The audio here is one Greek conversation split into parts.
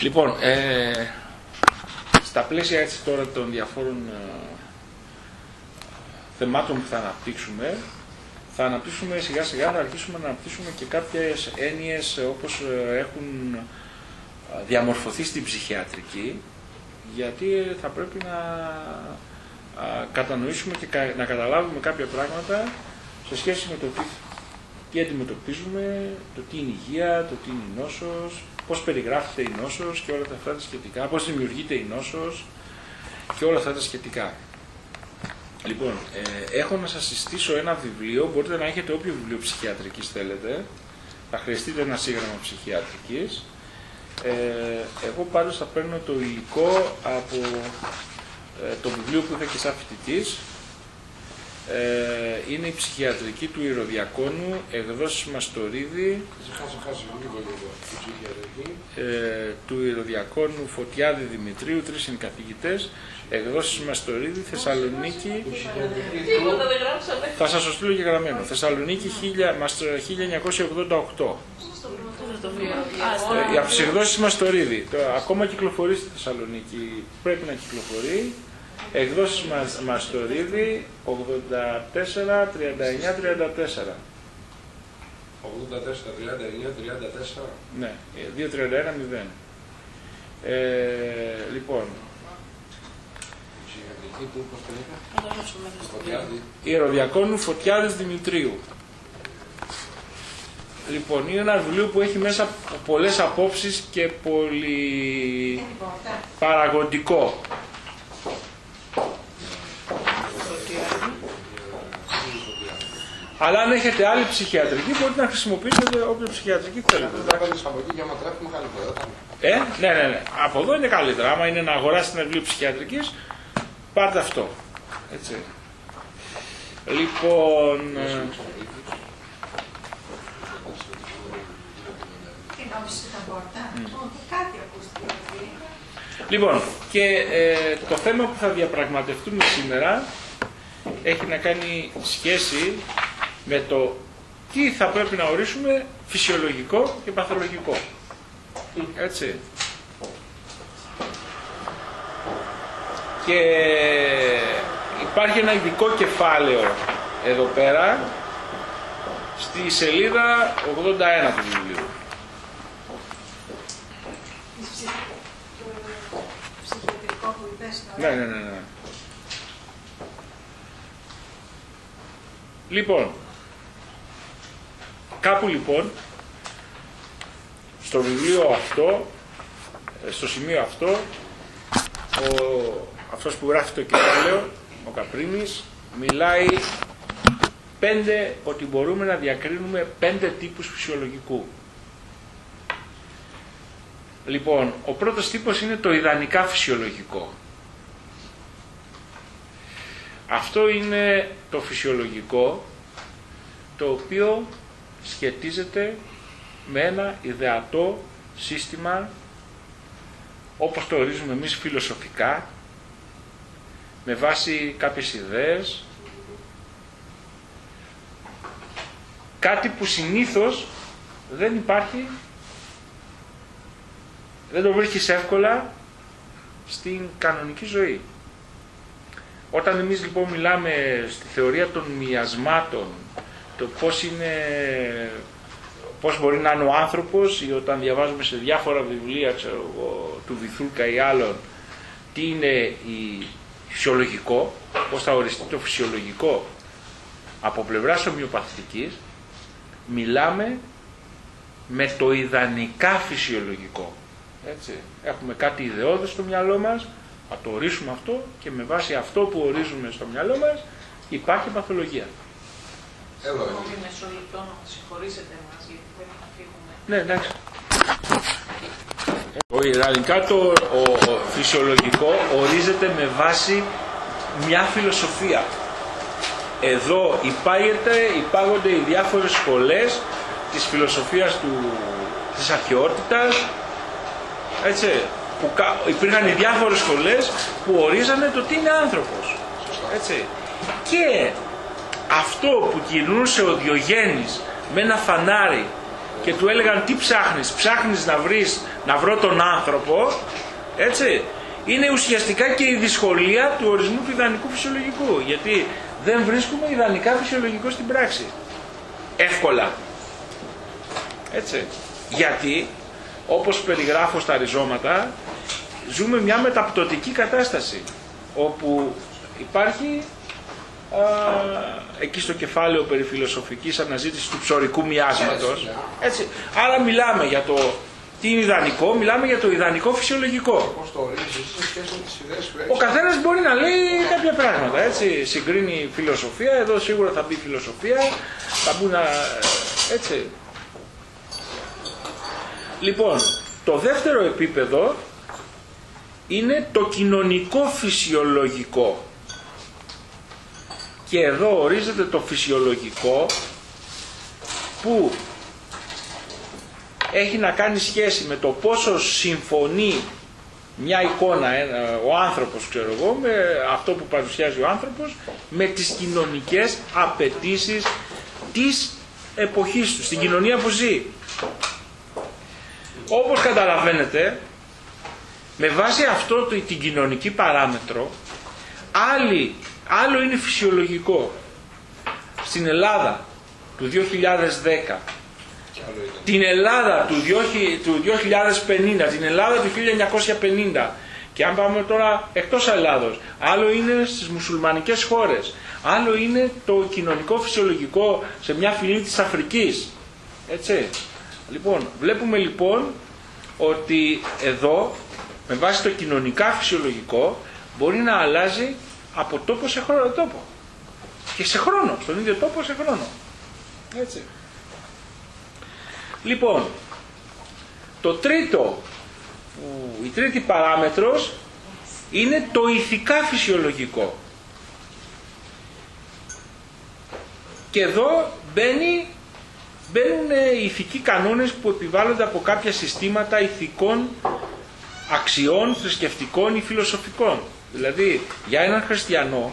Λοιπόν, στα πλαίσια έτσι τώρα των διαφόρων θεμάτων που θα αναπτύξουμε σιγά σιγά, θα αρχίσουμε να αναπτύξουμε και κάποιες έννοιες όπως έχουν διαμορφωθεί στην ψυχιατρική, γιατί θα πρέπει να κατανοήσουμε και να καταλάβουμε κάποια πράγματα σε σχέση με το τι αντιμετωπίζουμε, το τι είναι υγεία, το τι είναι η νόσος, πώς περιγράφεται η νόσος και όλα αυτά τα σχετικά, πώς δημιουργείται η νόσος και όλα αυτά τα σχετικά. Λοιπόν, έχω να σας συστήσω ένα βιβλίο, μπορείτε να έχετε όποιο βιβλίο ψυχιατρικής θέλετε, θα χρειαστείτε ένα σύγγραμμα ψυχιατρικής. Εγώ πάντως θα παίρνω το υλικό από το βιβλίο που είχα και σαν φοιτητής. Είναι η ψυχιατρική του Ηρωδιακόνου, εκδόσεις Μαστορίδη, του Ηρωδιακόνου Φωτιάδη Δημητρίου, 3 είναι καθηγητές, εκδόσεις Μαστορίδη, Θεσσαλονίκη. Θα σας το στείλω και γραμμένο. Θεσσαλονίκη 1988. Από τις εκδόσεις Μαστορίδη. Ακόμα κυκλοφορεί στη Θεσσαλονίκη, πρέπει να κυκλοφορεί. Εκδόσεις Μαστορίδη 84, 39, 34. 84, 39, 34. Ναι, 231-0. Λοιπόν. Ηρωδιακόνου Φωτιάδης Δημητρίου. Λοιπόν, είναι ένα βιβλίο που έχει μέσα πολλές απόψεις και πολύ παραγωγικό. Αλλά αν έχετε άλλη ψυχιατρική, μπορείτε να χρησιμοποιήσετε όποια ψυχιατρική θέλετε. Ναι. Από εδώ είναι καλύτερα. Άμα είναι να αγοράσετε ένα βιβλίο ψυχιατρικής, πάρτε αυτό. Έτσι. Λοιπόν... Λοιπόν, και το θέμα που θα διαπραγματευτούμε σήμερα έχει να κάνει σχέση με το τι θα πρέπει να ορίσουμε φυσιολογικό και παθολογικό. Έτσι. Και υπάρχει ένα ειδικό κεφάλαιο εδώ πέρα στη σελίδα 81 του βιβλίου. Ναι. Λοιπόν, κάπου λοιπόν, στο βιβλίο αυτό, στο σημείο αυτό, αυτός που γράφει το κεφάλαιο, ο Καπρίνης, μιλάει ότι μπορούμε να διακρίνουμε 5 τύπους φυσιολογικού. Λοιπόν, ο πρώτος τύπος είναι το ιδανικά φυσιολογικό. Αυτό είναι το φυσιολογικό το οποίο σχετίζεται με ένα ιδεατό σύστημα όπως το ορίζουμε εμείς φιλοσοφικά, με βάση κάποιες ιδέες, κάτι που συνήθως δεν υπάρχει, δεν το βρίσκεις εύκολα στην κανονική ζωή. Όταν εμείς λοιπόν μιλάμε στη θεωρία των μοιασμάτων, το πώς μπορεί να είναι ο άνθρωπος, ή όταν διαβάζουμε σε διάφορα βιβλία του Βυθούλκα ή άλλων, τι είναι φυσιολογικό, πώς θα οριστεί το φυσιολογικό από πλευράς ομοιοπαθητικής, μιλάμε με το ιδανικά φυσιολογικό. Έτσι. Έχουμε κάτι ιδεώδες στο μυαλό μας, να το ορίσουμε αυτό και με βάση αυτό που ορίζουμε στο μυαλό μας υπάρχει παθολογία. Μισό λεπτό να συγχωρήσετε μας γιατί πρέπει να φύγουμε. Ναι, εντάξει. Ιδανικά το φυσιολογικό ορίζεται με βάση μια φιλοσοφία. Εδώ υπάγονται οι διάφορες σχολές της φιλοσοφίας της αρχαιότητας, έτσι, που υπήρχαν οι διάφορες σχολές που ορίζανε το τι είναι άνθρωπος. Έτσι. Και αυτό που κινούσε ο Διογέννης με ένα φανάρι και του έλεγαν τι ψάχνεις, ψάχνεις να βρω τον άνθρωπο, έτσι, είναι ουσιαστικά και η δυσκολία του ορισμού του ιδανικού φυσιολογικού, γιατί δεν βρίσκουμε ιδανικά φυσιολογικό στην πράξη εύκολα, έτσι, γιατί όπως περιγράφω στα ριζώματα ζούμε μια μεταπτωτική κατάσταση όπου υπάρχει εκεί στο κεφάλαιο περί φιλοσοφικής αναζήτησης του ψωρικού μοιάσματος, έτσι. Άρα μιλάμε για το τι είναι ιδανικό, μιλάμε για το ιδανικό φυσιολογικό. Πώς το ορίζεις σε σχέση με τις ιδέες που έχεις? Ο καθένας μπορεί να λέει κάποια πράγματα, έτσι. Συγκρίνει φιλοσοφία, εδώ σίγουρα θα μπει φιλοσοφία, θα μπουν έτσι. Λοιπόν, το δεύτερο επίπεδο είναι το κοινωνικό φυσιολογικό. Και εδώ ορίζεται το φυσιολογικό που έχει να κάνει σχέση με το πόσο συμφωνεί μια εικόνα, ο άνθρωπος, ξέρω εγώ, με αυτό που παρουσιάζει ο άνθρωπος, με τις κοινωνικές απαιτήσεις της εποχής του, στην κοινωνία που ζει. Όπως καταλαβαίνετε, με βάση αυτό την κοινωνική παράμετρο, άλλο είναι φυσιολογικό στην Ελλάδα του 2010, την Ελλάδα του 2050, την Ελλάδα του 1950, και αν πάμε τώρα εκτός Ελλάδος, άλλο είναι στις μουσουλμανικές χώρες, άλλο είναι το κοινωνικό φυσιολογικό σε μια φυλή της Αφρικής, έτσι. Λοιπόν, βλέπουμε λοιπόν ότι εδώ με βάση το κοινωνικά φυσιολογικό μπορεί να αλλάζει από τόπο σε τόπο και σε χρόνο, στον ίδιο τόπο σε χρόνο, έτσι. Λοιπόν, η τρίτη παράμετρος είναι το ηθικά φυσιολογικό, και εδώ μπαίνουν οι ηθικοί κανόνες που επιβάλλονται από κάποια συστήματα ηθικών αξιών, θρησκευτικών ή φιλοσοφικών. Δηλαδή, για έναν χριστιανό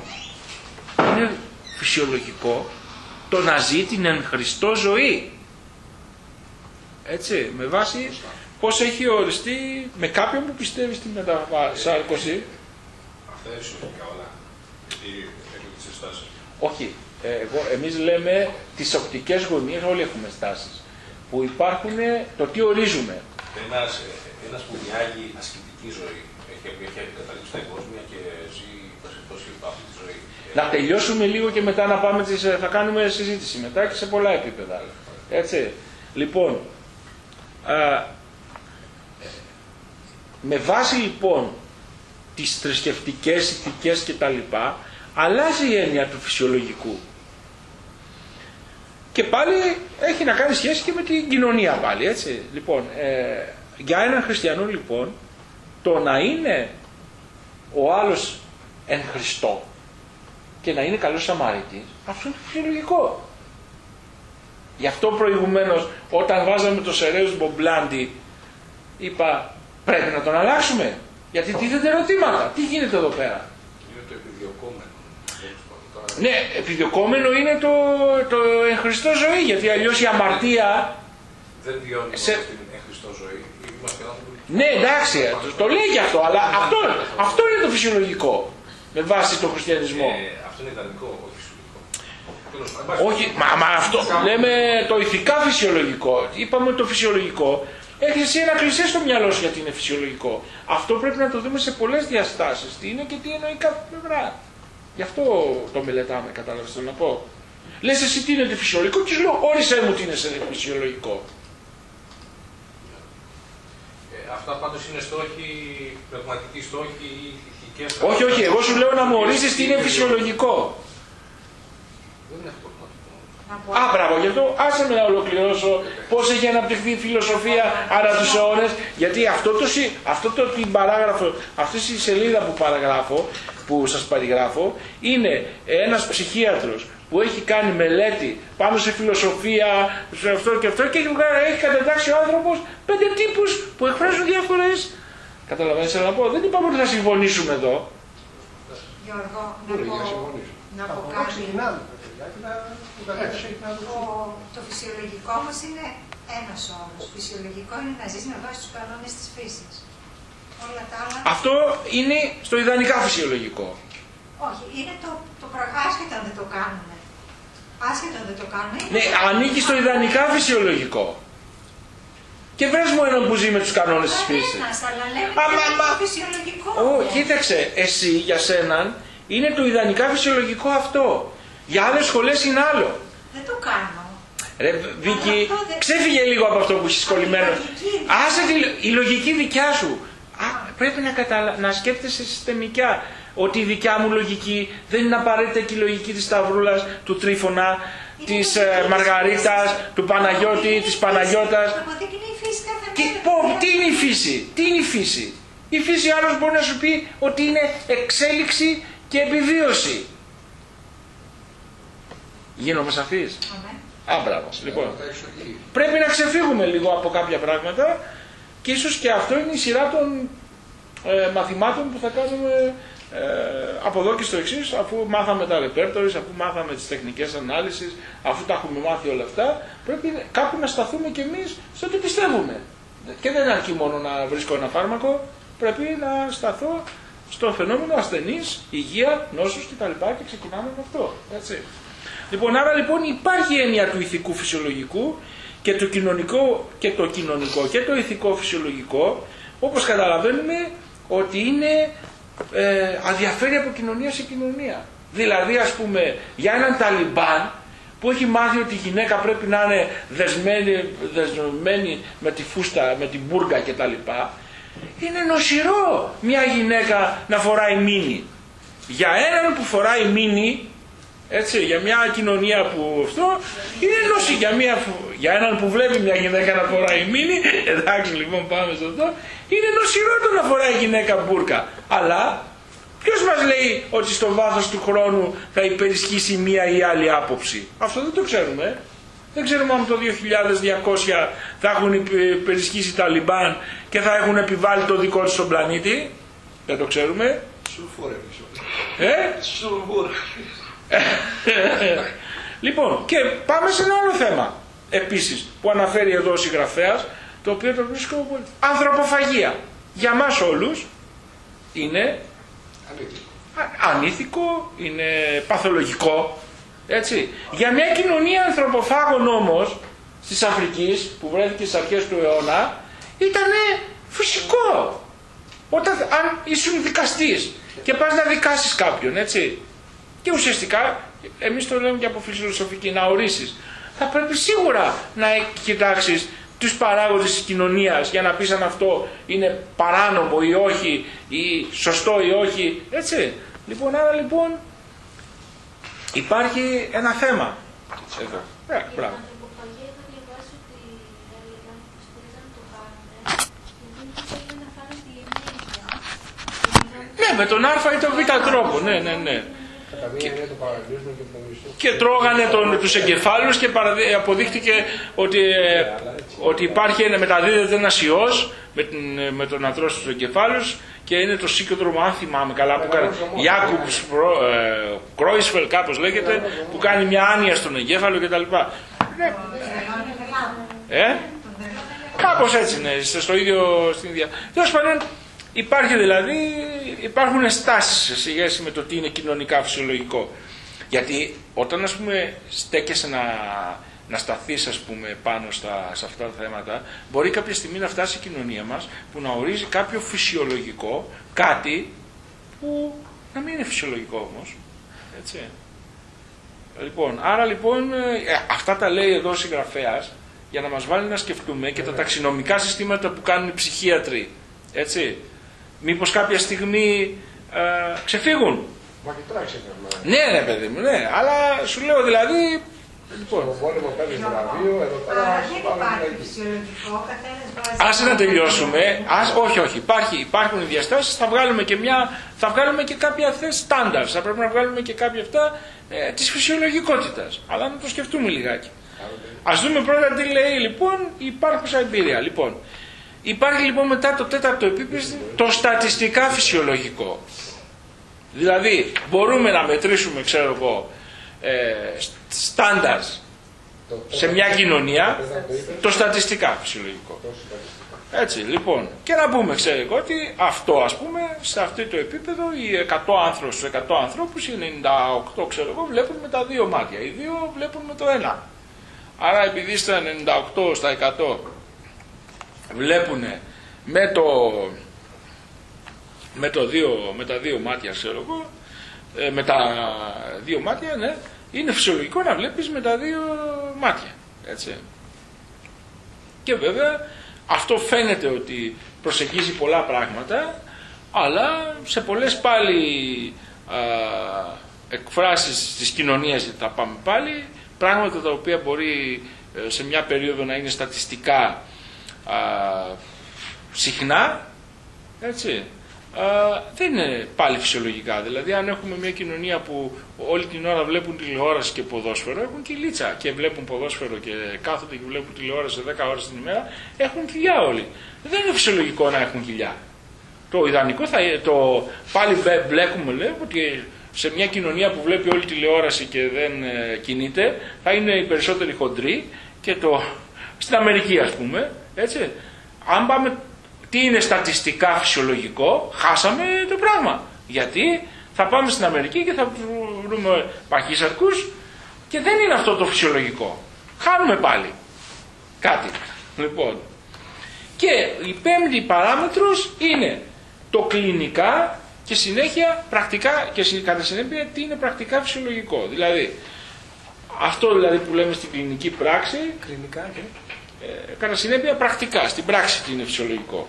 είναι φυσιολογικό το να ζει την εν Χριστώ ζωή. Έτσι, με βάση πώς έχει οριστεί με κάποιον που πιστεύει στη μετασάρκωση. Αυτά είναι φυσιολογικά όλα. Γιατί έχουν τις συστάσεις. Όχι. Εμείς λέμε τις οπτικές γωνίες, όλοι έχουμε στάσεις. Που υπάρχουν, το τι ορίζουμε. Ένας που διάγει ασκητική ζωή, έχει καταλήξει στα εγκόσμια και ζει αυτή τη ζωή. Να τελειώσουμε λίγο και μετά να πάμε, θα κάνουμε συζήτηση μετά και σε πολλά επίπεδα. Έτσι. Λοιπόν, με βάση λοιπόν τις θρησκευτικές, ηθικές κτλ, αλλάζει η έννοια του φυσιολογικού. Και πάλι έχει να κάνει σχέση και με την κοινωνία πάλι, έτσι. Λοιπόν, για έναν χριστιανό λοιπόν, το να είναι ο άλλος εν Χριστώ και να είναι καλός Σαμαρίτης, αυτό είναι φυσιολογικό. Γι' αυτό προηγουμένως όταν βάζαμε το Σεραίους Μπομπλάντι, είπα πρέπει να τον αλλάξουμε, γιατί τίθεται ερωτήματα. Τι γίνεται εδώ πέρα? Είναι το επιδιωκόμενο. Ναι, επιδιωκόμενο είναι το εν Χριστώ ζωή, γιατί αλλιώς η αμαρτία δεν βιώνει την εν Χριστώ ζωή. Ναι, εντάξει, το λέει και αυτό, αλλά αυτό είναι το φυσιολογικό με βάση τον χριστιανισμό. Αυτό είναι ιδανικό, όχι φυσιολογικό. Όχι, μα αυτό λέμε το ηθικά φυσιολογικό. Είπαμε το φυσιολογικό. Έχεις εσύ ένα κλισέ στο μυαλό σου γιατί είναι φυσιολογικό. Αυτό πρέπει να το δούμε σε πολλές διαστάσεις. Τι είναι και τι εννοεί κάθε πλευρά. Γι' αυτό το μελετάμε, κατάλαβες τι θέλω να πω. Λες εσύ τι είναι το φυσιολογικό και σου λέω όρισέ μου τι είναι σε φυσιολογικό. Αυτά πάντως είναι στόχοι, πνευματικοί στόχοι ή ηθικές. Όχι, εγώ σου λέω να μου ορίσεις τι είναι φυσιολογικό. Δεν είναι αυτό. Μπράβο, γι' αυτό άσε με να ολοκληρώσω πώς έχει αναπτυχθεί η φιλοσοφία ανά τους αιώνες, γιατί την παράγραφο, αυτή η σελίδα που σας παριγράφω, είναι ένας ψυχίατρος που έχει κάνει μελέτη πάνω σε φιλοσοφία, σε αυτό και αυτό, και έχει κατατάξει ο άνθρωπος 5 τύπους που εκφράζουν διάφορες. Καταλαβαίνεις να πω, δεν είπαμε ότι θα συμφωνήσουμε εδώ. Γιώργο, να πω κάτι. Το φυσιολογικό μας είναι ένας όρος. Φυσιολογικό είναι να ζεις με βάση τους κανόνες της φύσης. Όλα τα άλλα... Αυτό είναι στο ιδανικά φυσιολογικό. Όχι, είναι το άσχετο αν δεν το κάνουμε. Άσχετο αν δεν το κάνουμε. Ναι, ανήκει στο ιδανικά φυσιολογικό. Και βρες μου έναν που ζει με τους κανόνες της φύσης. Αλλά λέμε το φυσιολογικό. Κοίταξε, εσύ για σέναν είναι το ιδανικά φυσιολογικό αυτό. Για άλλες σχολές είναι άλλο. Δεν το κάνω. Ρε Βίκη, ξέφυγε λίγο από αυτό που έχεις κολλημένο. Άσε η λογική δικιά σου. Πρέπει να σκέφτεσαι συστημικά. Ότι η δικιά μου λογική δεν είναι απαραίτητα και η λογική της Σταυρούλας, του Τρίφωνα, της Μαργαρίτας, του Παναγιώτη, της Παναγιώτας. Τι είναι η φύση, τι είναι η φύση. Η φύση άλλος μπορεί να σου πει ότι είναι εξέλιξη και επιβίωση. Γίνομαι σαφής. Μπράβο. Λοιπόν, πρέπει να ξεφύγουμε λίγο από κάποια πράγματα και ίσως και αυτό είναι η σειρά των μαθημάτων που θα κάνουμε από εδώ και στο εξής, αφού μάθαμε τα repertories, αφού μάθαμε τις τεχνικές ανάλυσης, αφού τα έχουμε μάθει όλα αυτά, πρέπει κάπου να σταθούμε κι εμείς στο τι πιστεύουμε. Και δεν αρκεί μόνο να βρίσκω ένα φάρμακο, πρέπει να σταθώ στο φαινόμενο ασθενής, υγεία, νόσους κτλ. Και ξεκινάμε με αυτό. Έτσι. Λοιπόν, άρα λοιπόν υπάρχει έννοια του ηθικού φυσιολογικού και το κοινωνικό και το ηθικό φυσιολογικό, όπως καταλαβαίνουμε ότι είναι αδιαφέρει από κοινωνία σε κοινωνία. Δηλαδή, ας πούμε, για έναν Ταλιμπάν που έχει μάθει ότι η γυναίκα πρέπει να είναι δεσμευμένη με τη φούστα, με την μπουργκα κτλ. Είναι νοσηρό μια γυναίκα να φοράει μίνι. Για έναν που φοράει μίνι, έτσι, για μια κοινωνία που αυτό είναι νοσηρό. Για έναν που βλέπει μια γυναίκα να φοράει μίνι, εντάξει λοιπόν πάμε σε αυτό, είναι νοσηρό το να φοράει γυναίκα μπουρκα. Αλλά ποιος μας λέει ότι στο βάθος του χρόνου θα υπερισχύσει μία ή άλλη άποψη. Αυτό δεν το ξέρουμε. Δεν ξέρουμε αν το 2200 θα έχουν υπερισχύσει τα Ταλιμπάν και θα έχουν επιβάλει το δικό τους στον πλανήτη. Δεν το ξέρουμε. Λοιπόν, και πάμε σε ένα άλλο θέμα επίσης που αναφέρει εδώ ο συγγραφέας, το οποίο το βρίσκω πολύ. Ανθρωποφαγία. Για μας όλους είναι ανήθικο, είναι παθολογικό, έτσι. Για μια κοινωνία ανθρωποφάγων όμως της Αφρικής που βρέθηκε στις αρχές του αιώνα ήταν φυσικό. Αν ήσουν δικαστής και πας να δικάσεις κάποιον, έτσι, και ουσιαστικά εμείς το λέμε και από φιλοσοφική, να ορίσεις, θα πρέπει σίγουρα να κοιτάξεις τους παράγοντες της κοινωνίας για να πεις αν αυτό είναι παράνομο ή όχι, ή σωστό ή όχι, έτσι. Λοιπόν, άρα λοιπόν υπάρχει ένα θέμα εδώ. Μπράβο. Ναι, με τον Α ή τον Β τρόπο, ναι. Και τρώγανε τους εγκεφάλους και αποδείχτηκε ότι υπάρχει, μεταδίδεται ένας ιός με το να τρώσει τους εγκεφάλους και είναι το σύγκεντρο, αν θυμάμαι καλά, που κάνει Ιάκουμπς Κρόισφελ, κάπως λέγεται, που κάνει μια άνοια στον εγκέφαλο κτλ. Κάπως έτσι, ναι, στο ίδιο, στην ίδια. Τέλος πάντων, υπάρχουν στάσεις σε σχέση με το τι είναι κοινωνικά φυσιολογικό. Γιατί όταν, ας πούμε, στέκεσαι να σταθείς, ας πούμε, πάνω σε αυτά τα θέματα, μπορεί κάποια στιγμή να φτάσει η κοινωνία μας που να ορίζει κάποιο φυσιολογικό, κάτι που να μην είναι φυσιολογικό όμως. Έτσι. Λοιπόν, άρα λοιπόν αυτά τα λέει εδώ ο συγγραφέας για να μας βάλει να σκεφτούμε και τα ταξινομικά συστήματα που κάνουν οι ψυχίατροι. Έτσι. Μήπως κάποια στιγμή ξεφύγουν. Μα και τώρα ξεφύγουν. Ναι, παιδί μου, ναι. Αλλά σου λέω δηλαδή. Λοιπόν, στον πόλεμο παίρνει βραβείο, εδώ πέρα. Δεν υπάρχει φυσιολογικό, καθένας βάζει. Άσε να τελειώσουμε. Όχι. Υπάρχουν οι διαστάσεις. Θα βγάλουμε και κάποια θέση στάνταρ. Θα πρέπει να βγάλουμε και κάποια αυτά της φυσιολογικότητας. Αλλά να το σκεφτούμε λιγάκι. Ας δούμε πρώτα τι λέει λοιπόν η υπάρχουσα εμπειρία. Λοιπόν, υπάρχει λοιπόν μετά το τέταρτο επίπεδο το στατιστικά φυσιολογικό. Δηλαδή μπορούμε να μετρήσουμε, ξέρω εγώ, standards σε μια κοινωνία, το στατιστικά φυσιολογικό. Έτσι, λοιπόν, και να πούμε, ξέρω εγώ, ότι αυτό, ας πούμε, σε αυτό το επίπεδο, οι 100 άνθρωποι, στους 100 ανθρώπους, οι 98, ξέρω εγώ, βλέπουν με τα δύο μάτια, οι δύο βλέπουν με το ένα. Άρα, επειδή στα 98, στα 100, βλέπουν με τα δύο μάτια, ξέρω εγώ, με τα δύο μάτια, ναι, είναι φυσιολογικό να βλέπεις με τα δύο μάτια, έτσι. Και βέβαια, αυτό φαίνεται ότι προσεγγίζει πολλά πράγματα, αλλά σε πολλές πάλι εκφράσεις της κοινωνίας, τα πάμε πάλι, πράγματα τα οποία μπορεί σε μια περίοδο να είναι στατιστικά συχνά, έτσι, δεν είναι πάλι φυσιολογικά. Δηλαδή, αν έχουμε μια κοινωνία που όλη την ώρα βλέπουν τηλεόραση και ποδόσφαιρο, έχουν κυλίτσα και βλέπουν ποδόσφαιρο και κάθονται και βλέπουν τηλεόραση 10 ώρες την ημέρα, έχουν κοιλιά όλοι. Δεν είναι φυσιολογικό να έχουν κοιλιά. Το ιδανικό πάλι μπλέκουμε, λέω, ότι σε μια κοινωνία που βλέπει όλη τηλεόραση και δεν κινείται, θα είναι οι περισσότεροι χοντροί και στην Αμερική, ας πούμε, έτσι. Αν πάμε τι είναι στατιστικά φυσιολογικό, χάσαμε το πράγμα. Γιατί θα πάμε στην Αμερική και θα βρούμε παχύσαρκους και δεν είναι αυτό το φυσιολογικό. Χάνουμε πάλι κάτι. Λοιπόν, και η πέμπτη παράμετρος είναι το κλινικά και συνέχεια πρακτικά και κατά συνέπεια τι είναι πρακτικά φυσιολογικό. Δηλαδή, αυτό δηλαδή που λέμε στην κλινική πράξη, Κλινικά και... κατά συνέπεια πρακτικά, στην πράξη τι είναι φυσιολογικό.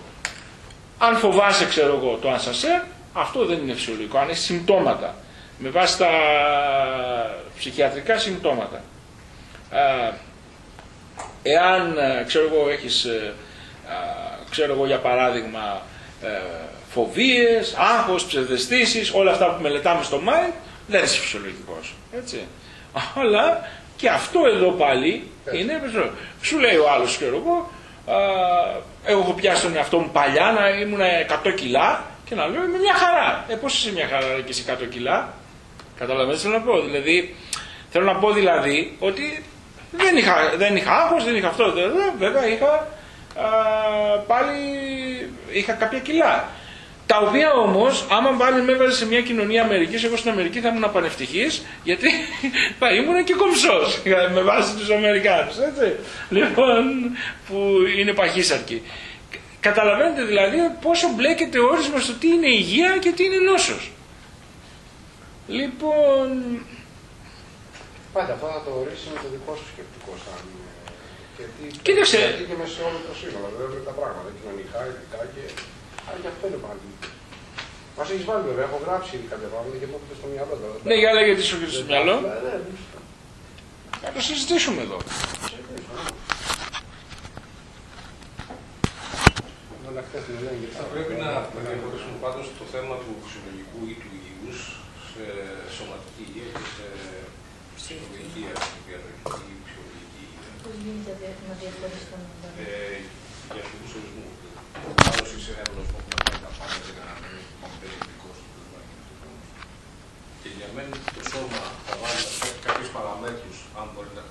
Αν φοβάσαι, ξέρω εγώ, το ανσανσέρ, αυτό δεν είναι φυσιολογικό. Αν έχει συμπτώματα, με βάση τα ψυχιατρικά συμπτώματα. Εάν, ξέρω εγώ, έχεις, ξέρω εγώ, για παράδειγμα, φοβίες, άγχος, ψευδαισθήσεις, όλα αυτά που μελετάμε στο mind, δεν είσαι φυσιολογικός. Έτσι. Αλλά και αυτό εδώ πάλι είναι, σου λέει ο άλλος, ξέρω εγώ, εγώ έχω πιάσει τον εαυτό μου παλιά να ήμουν 100 κιλά και να λέω είμαι μια χαρά. Πώς είσαι μια χαρά και είσαι 100 κιλά? Καταλαβαίνετε τι θέλω να πω? Δηλαδή, θέλω να πω δηλαδή ότι δεν είχα άγχος, δεν είχα αυτό. Βέβαια είχα κάποια κιλά. Τα οποία όμως, άμα πάλι με έβαζε σε μια κοινωνία Αμερικής, εγώ στην Αμερική θα ήμουν απανευτυχής, γιατί θα ήμουν και κομψός, με βάση τους Αμερικάνους, έτσι. Λοιπόν, που είναι παχύσαρκοι. Καταλαβαίνετε δηλαδή πόσο μπλέκεται ο όρισμος στο τι είναι υγεία και τι είναι νόσος. Λοιπόν... Πάντα αυτό θα το ορίσει με το δικό σου σκεπτικό σαν... Κοίταξε. Γιατί και μέσα σε όλο το σύνολο, βέβαια τα πράγματα, κοινωνικά, ειδικά και... Αλλά και αυτό είναι πάλι. Μας έχεις βάλει βέβαια, έχω γράψει κάποια πράγματα και μου έρχεται στο μυαλό τώρα. Ναι, για λέγε τι σου έρχεται στο μυαλό. Θα το συζητήσουμε εδώ. Θα πρέπει να διαχωρίσουμε πάντως το θέμα του φυσιολογικού ή του υγιούς σε σωματική υγεία και σε ψυχολογική υγεία, διατροφική ή ψυχολογική υγεία. Πώς γίνεται να διαχωριστούν? Για αυτούς ορισμούς. Άλλος είσαι εύλογος που να κάνει τα πάντα και να μην παίζει δικό σου. Και για μένα το σώμα θα βάλει κάποιες παραμέτρους, αν μπορεί να...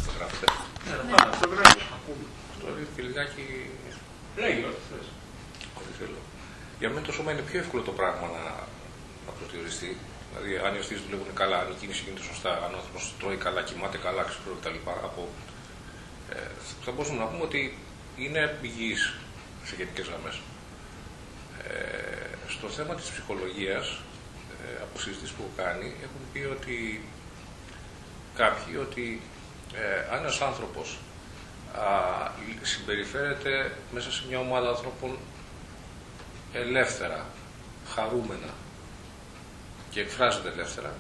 Το γράφετε. Ναι, το γράφει. Το ρίχνει λιγάκι... Λέγει ό,τι θες. Ό,τι θέλω. Για μένα το σώμα είναι πιο εύκολο το πράγμα να προσδιοριστεί. Δηλαδή, αν οι οστείες δουλεύουν καλά, αν η κίνηση γίνεται σωστά, αν ο άνθρωπος τρώει καλά, κοιμάται καλά, ξυπνάει κτλ. Θα μπορούσαμε να πούμε ότι είναι υγιής σε γενικές γραμμές. Στο θέμα της ψυχολογίας, από συζητήσεις που έχω κάνει, έχουν πει ότι κάποιοι ότι αν ένας άνθρωπος συμπεριφέρεται μέσα σε μια ομάδα ανθρώπων ελεύθερα, χαρούμενα και εκφράζεται ελεύθερα,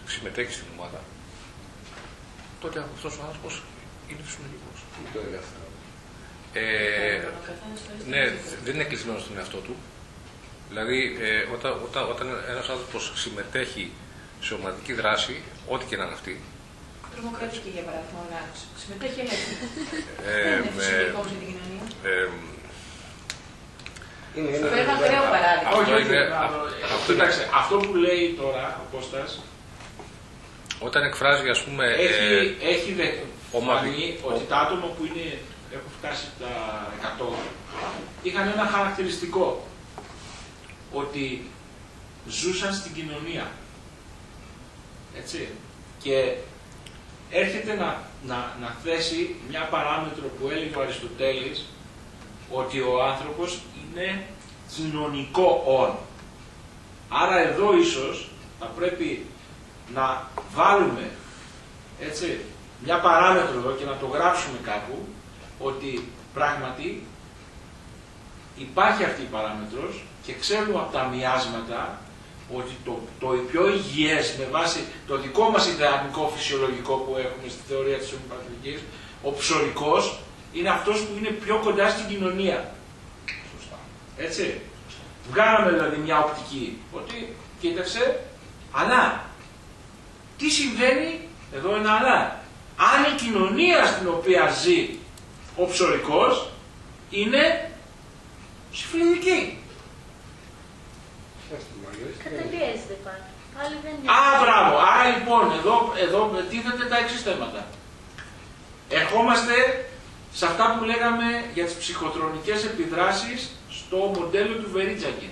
συμμετέχει στην ομάδα, τότε αυτός ο άνθρωπος είναι φυσιολογικός. Το ελεύθερο. Ναι, δεν είναι κλεισμένο στον εαυτό του. Δηλαδή, όταν ένας άνθρωπος συμμετέχει σε ομαδική δράση, ό,τι και να είναι αυτή. Τρομοκρατική, για παράδειγμα, οργάνωση. Συμμετέχει ελεύθερα. Δεν είναι φυσιολογικό για την κοινωνία. Όχι, Κοίταξε, αυτό που λέει τώρα ο Κώστας, όταν εκφράζει, ας πούμε, έχει φανεί ότι τα άτομα που έχουν φτάσει τα 100 είχαν ένα χαρακτηριστικό, ότι ζούσαν στην κοινωνία. Έτσι. Και έρχεται να θέσει μια παράμετρο που έλεγε ο Αριστοτέλης, ότι ο άνθρωπος είναι κοινωνικό όν. Άρα εδώ ίσως θα πρέπει να βάλουμε, έτσι, μια παράμετρο εδώ και να το γράψουμε κάπου, ότι πράγματι υπάρχει αυτή η παράμετρος και ξέρουμε από τα μοιάσματα ότι το πιο υγιές, με βάση το δικό μας ιδεατικό φυσιολογικό που έχουμε στη θεωρία της ομοιοπαθητικής, ο ψωρικός είναι αυτός που είναι πιο κοντά στην κοινωνία. Σωστά. Έτσι. Βγάλαμε δηλαδή μια οπτική, ότι κοίταξε, αλλά τι συμβαίνει, εδώ ένα αλλά, αν η κοινωνία στην οποία ζει ο ψωρικός είναι συμφιλητική. Καταπιέζεται πάλι. Μπράβο. Άρα λοιπόν, εδώ τίθενται τα εξής θέματα. Ερχόμαστε σε αυτά που λέγαμε για τις ψυχοτρονικές επιδράσεις στο μοντέλο του Βερίτζακιν,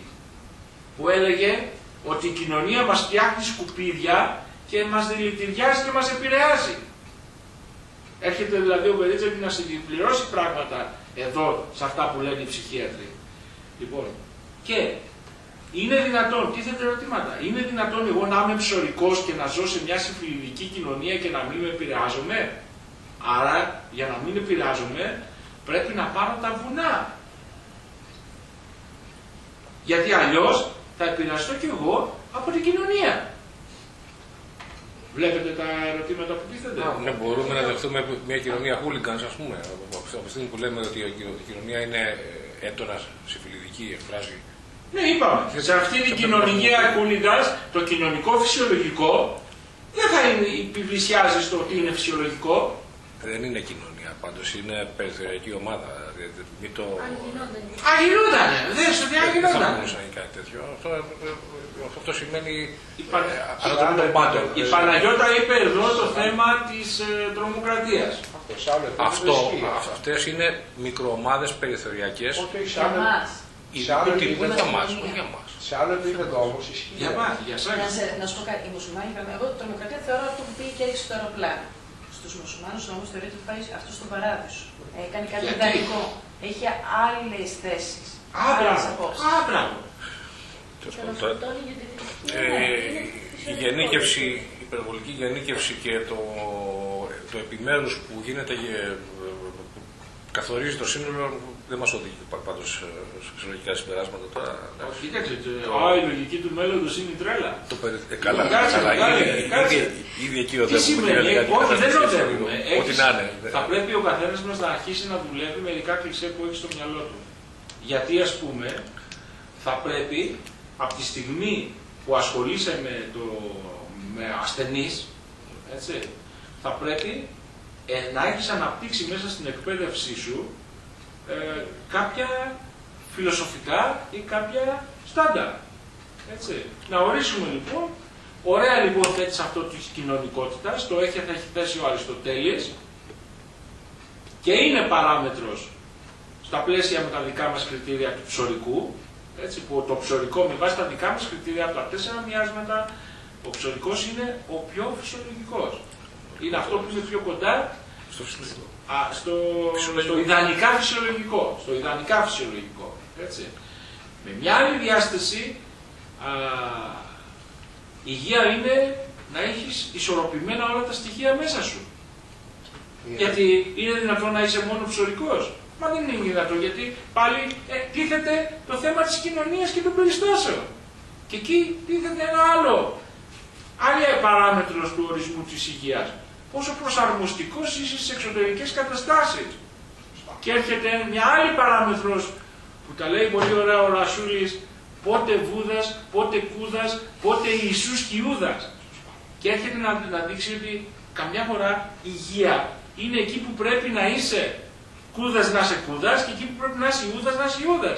που έλεγε ότι η κοινωνία μας φτιάχνει σκουπίδια και μας δηλητηριάζει και μας επηρεάζει. Έρχεται δηλαδή ο Βερίτζακιν να συμπληρώσει πράγματα εδώ, σε αυτά που λένε οι ψυχίατροι. Λοιπόν, και είναι δυνατόν, τίθεται ερωτήματα, είναι δυνατόν εγώ να είμαι ψωρικός και να ζω σε μια συμφιλητική κοινωνία και να μην με επηρεάζομαι? Άρα, για να μην επηρεάζομαι, πρέπει να πάρω τα βουνά. Γιατί αλλιώς θα επηρεαστώ κι εγώ από την κοινωνία. Βλέπετε τα ερωτήματα που τίθενται? Ναι, μπορούμε να δεχτούμε μια κοινωνία hooligans, ας πούμε. Από τη στιγμή που λέμε ότι η κοινωνία είναι έντονα συμφιλητική, εκφράζει. Ναι, είπαμε. Σε αυτή την κοινωνία hooligans, το κοινωνικό φυσιολογικό δεν θα επιπλησιάζει στο ότι είναι φυσιολογικό. Δεν είναι κοινωνία, πάντως είναι περιθωριακή ομάδα. Μην το... Αγινότανε, δες ότι αγινότανε. Δεν θα μπορούσα να είναι κάτι τέτοιο. Αυτό σημαίνει ανατολή των πάντων. Η Παναγιώτα είπε εδώ το θέμα της τρομοκρατίας. Αυτές είναι μικροομάδες περιθωριακές. Ειδικού τύπου, δεν για μας, όχι για μας. Σε άλλο επίπεδο όμως ισχύει. Για μας, για σας. Να σου πω κάτι, οι μουσουλμάνοι, εγώ τη τρομοκρατία θεωρώ αυτό που πήγε και έριξε το αεροπλάνο. Στους μουσουλμάνους όμως θεωρείται ότι πάει αυτό στον παράδεισο. Κάνει κάτι ιδανικό. Έχει άλλες θέσεις. Άλλες απόψεις. Μπράβο. Η γενίκευση, η υπερβολική γενίκευση και το επιμέρους που γίνεται καθορίζει το σύνολο, δεν μας οδηγεί πάντως σε λογικά συμπεράσματα τώρα. Κοίταξε, η λογική του μέλλοντος είναι η τρέλα. Καλά, ήδη εκεί οδεύουμε. Τι σημαίνει, όχι δεν οδεύουμε. Ό,τι να είναι. Θα πρέπει ο καθένας μας να αρχίσει να δουλεύει μερικά κλισέ που έχει στο μυαλό του. Γιατί ας πούμε, θα πρέπει από τη στιγμή που ασχολείσαι με ασθενείς, έτσι, θα πρέπει να έχεις αναπτύξει μέσα στην εκπαίδευσή σου κάποια φιλοσοφικά ή κάποια στάνταρ. Έτσι. Να ορίσουμε λοιπόν, ωραία λοιπόν θέτεις αυτό της κοινωνικότητας, το έχει θέσει ο Αριστοτέλης και είναι παράμετρος στα πλαίσια με τα δικά μας κριτήρια του ψωρικού, έτσι, που το ψωρικό με βάση τα δικά μας κριτήρια από τα 4 μοιάσματα, ο ψωρικός είναι ο πιο φυσιολογικός. Είναι αυτό που είναι πιο κοντά στο ιδανικά φυσιολογικό. Στο ιδανικά φυσιολογικό. Έτσι. Με μια άλλη διάσταση, υγεία είναι να έχεις ισορροπημένα όλα τα στοιχεία μέσα σου. Γιατί είναι δυνατόν να είσαι μόνο ψωρικός? Μα δεν είναι δυνατόν, γιατί πάλι τίθεται το θέμα της κοινωνίας και των περιστάσεων. Και εκεί τίθεται ένα άλλη παράμετρος του ορισμού της υγείας. Πόσο προσαρμοστικός είσαι στις εξωτερικές καταστάσεις. Και έρχεται μια άλλη παράμετρος που τα λέει πολύ ωραία ο Ρασούλης, πότε Βούδας, πότε Κούδας, πότε Ιησούς και Ιούδας. Και έρχεται να δείξει ότι καμιά φορά η υγεία είναι εκεί που πρέπει να είσαι Κούδας να είσαι Κούδας και εκεί που πρέπει να είσαι Ιούδας να είσαι Ιούδας.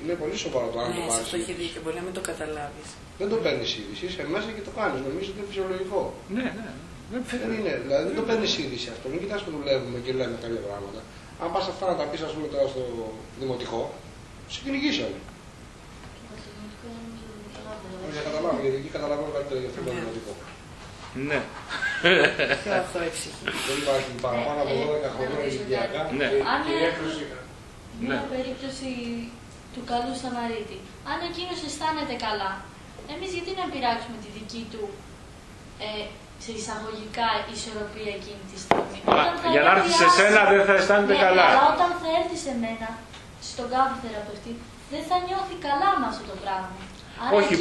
Είναι πολύ σοβαρό το αν το Ναι, πάρεις. αυτό έχει δίκιο. Μπορεί να μην το καταλάβεις. Δεν το παίρνεις είδηση, είσαι μέσα και το κάνεις. Νομίζω ότι είναι φυσιολογικό. Ναι, ναι. Δεν είναι, δηλαδή δεν το παίρνεις είδηση αυτό. Μην κοιτάς που δουλεύουμε και λέμε κάποια πράγματα. Αν πας αυτά να τα πεις, ας πούμε, τώρα στο δημοτικό, σε κυνηγήσανε. Για να καταλάβω, γιατί εκεί καταλαβαίνω καλύτερα για αυτό το δημοτικό. Ναι. Πιο αθώεψυχη. Δεν υπάρχει παραπάνω από 12 χρόνια ηλικιακά. Ναι. Αν Και η έκφραση. μια περίπτωση του καλού Σαμαρίτη. Αν εκείνος αισθάνεται καλά, εμείς γιατί να πειράξουμε τη δική του σε εισαγωγικά ισορροπία εκείνη τη στιγμή. Για να έρθει σε σένα δεν θα αισθάνεται καλά. Αλλά όταν θα έρθει σε μένα, στον κάθε θεραπευτή, δεν θα νιώθει καλά με αυτό το πράγμα. Άρα Όχι,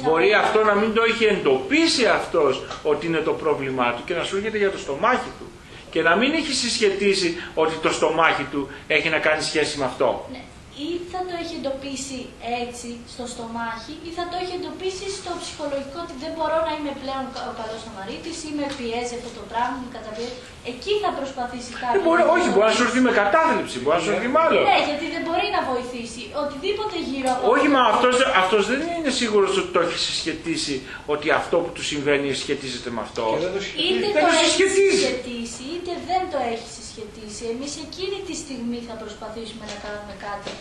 μπορεί αυτό να μην το έχει εντοπίσει αυτός ότι είναι το πρόβλημά του και να σου έρχεται για το στομάχι του. Και να μην έχει συσχετίσει ότι το στομάχι του έχει να κάνει σχέση με αυτό. Ναι. Ή θα το έχει εντοπίσει έτσι στο στομάχι, ή θα το έχει εντοπίσει στο ψυχολογικό ότι δεν μπορώ να είμαι πλέον ο καλός Σαμαρίτης ή με πιέζει αυτό το πράγμα, με καταπιέζει. Εκεί θα προσπαθήσει κάποιος. Όχι, μπορεί να σου έρθει με κατάθλιψη, μπορεί να σου έρθει με άλλο. Ναι, γιατί δεν μπορεί να βοηθήσει. Οτιδήποτε γύρω από. Όχι, μα αυτός δεν είναι σίγουρος ότι το έχει συσχετίσει, ότι αυτό που του συμβαίνει σχετίζεται με αυτό. Είτε δεν το το έχει συσχετίζει. συσχετίσει, είτε δεν το έχει συσχετίσει. Εμείς εκείνη τη στιγμή θα προσπαθήσουμε να κάνουμε κάτι.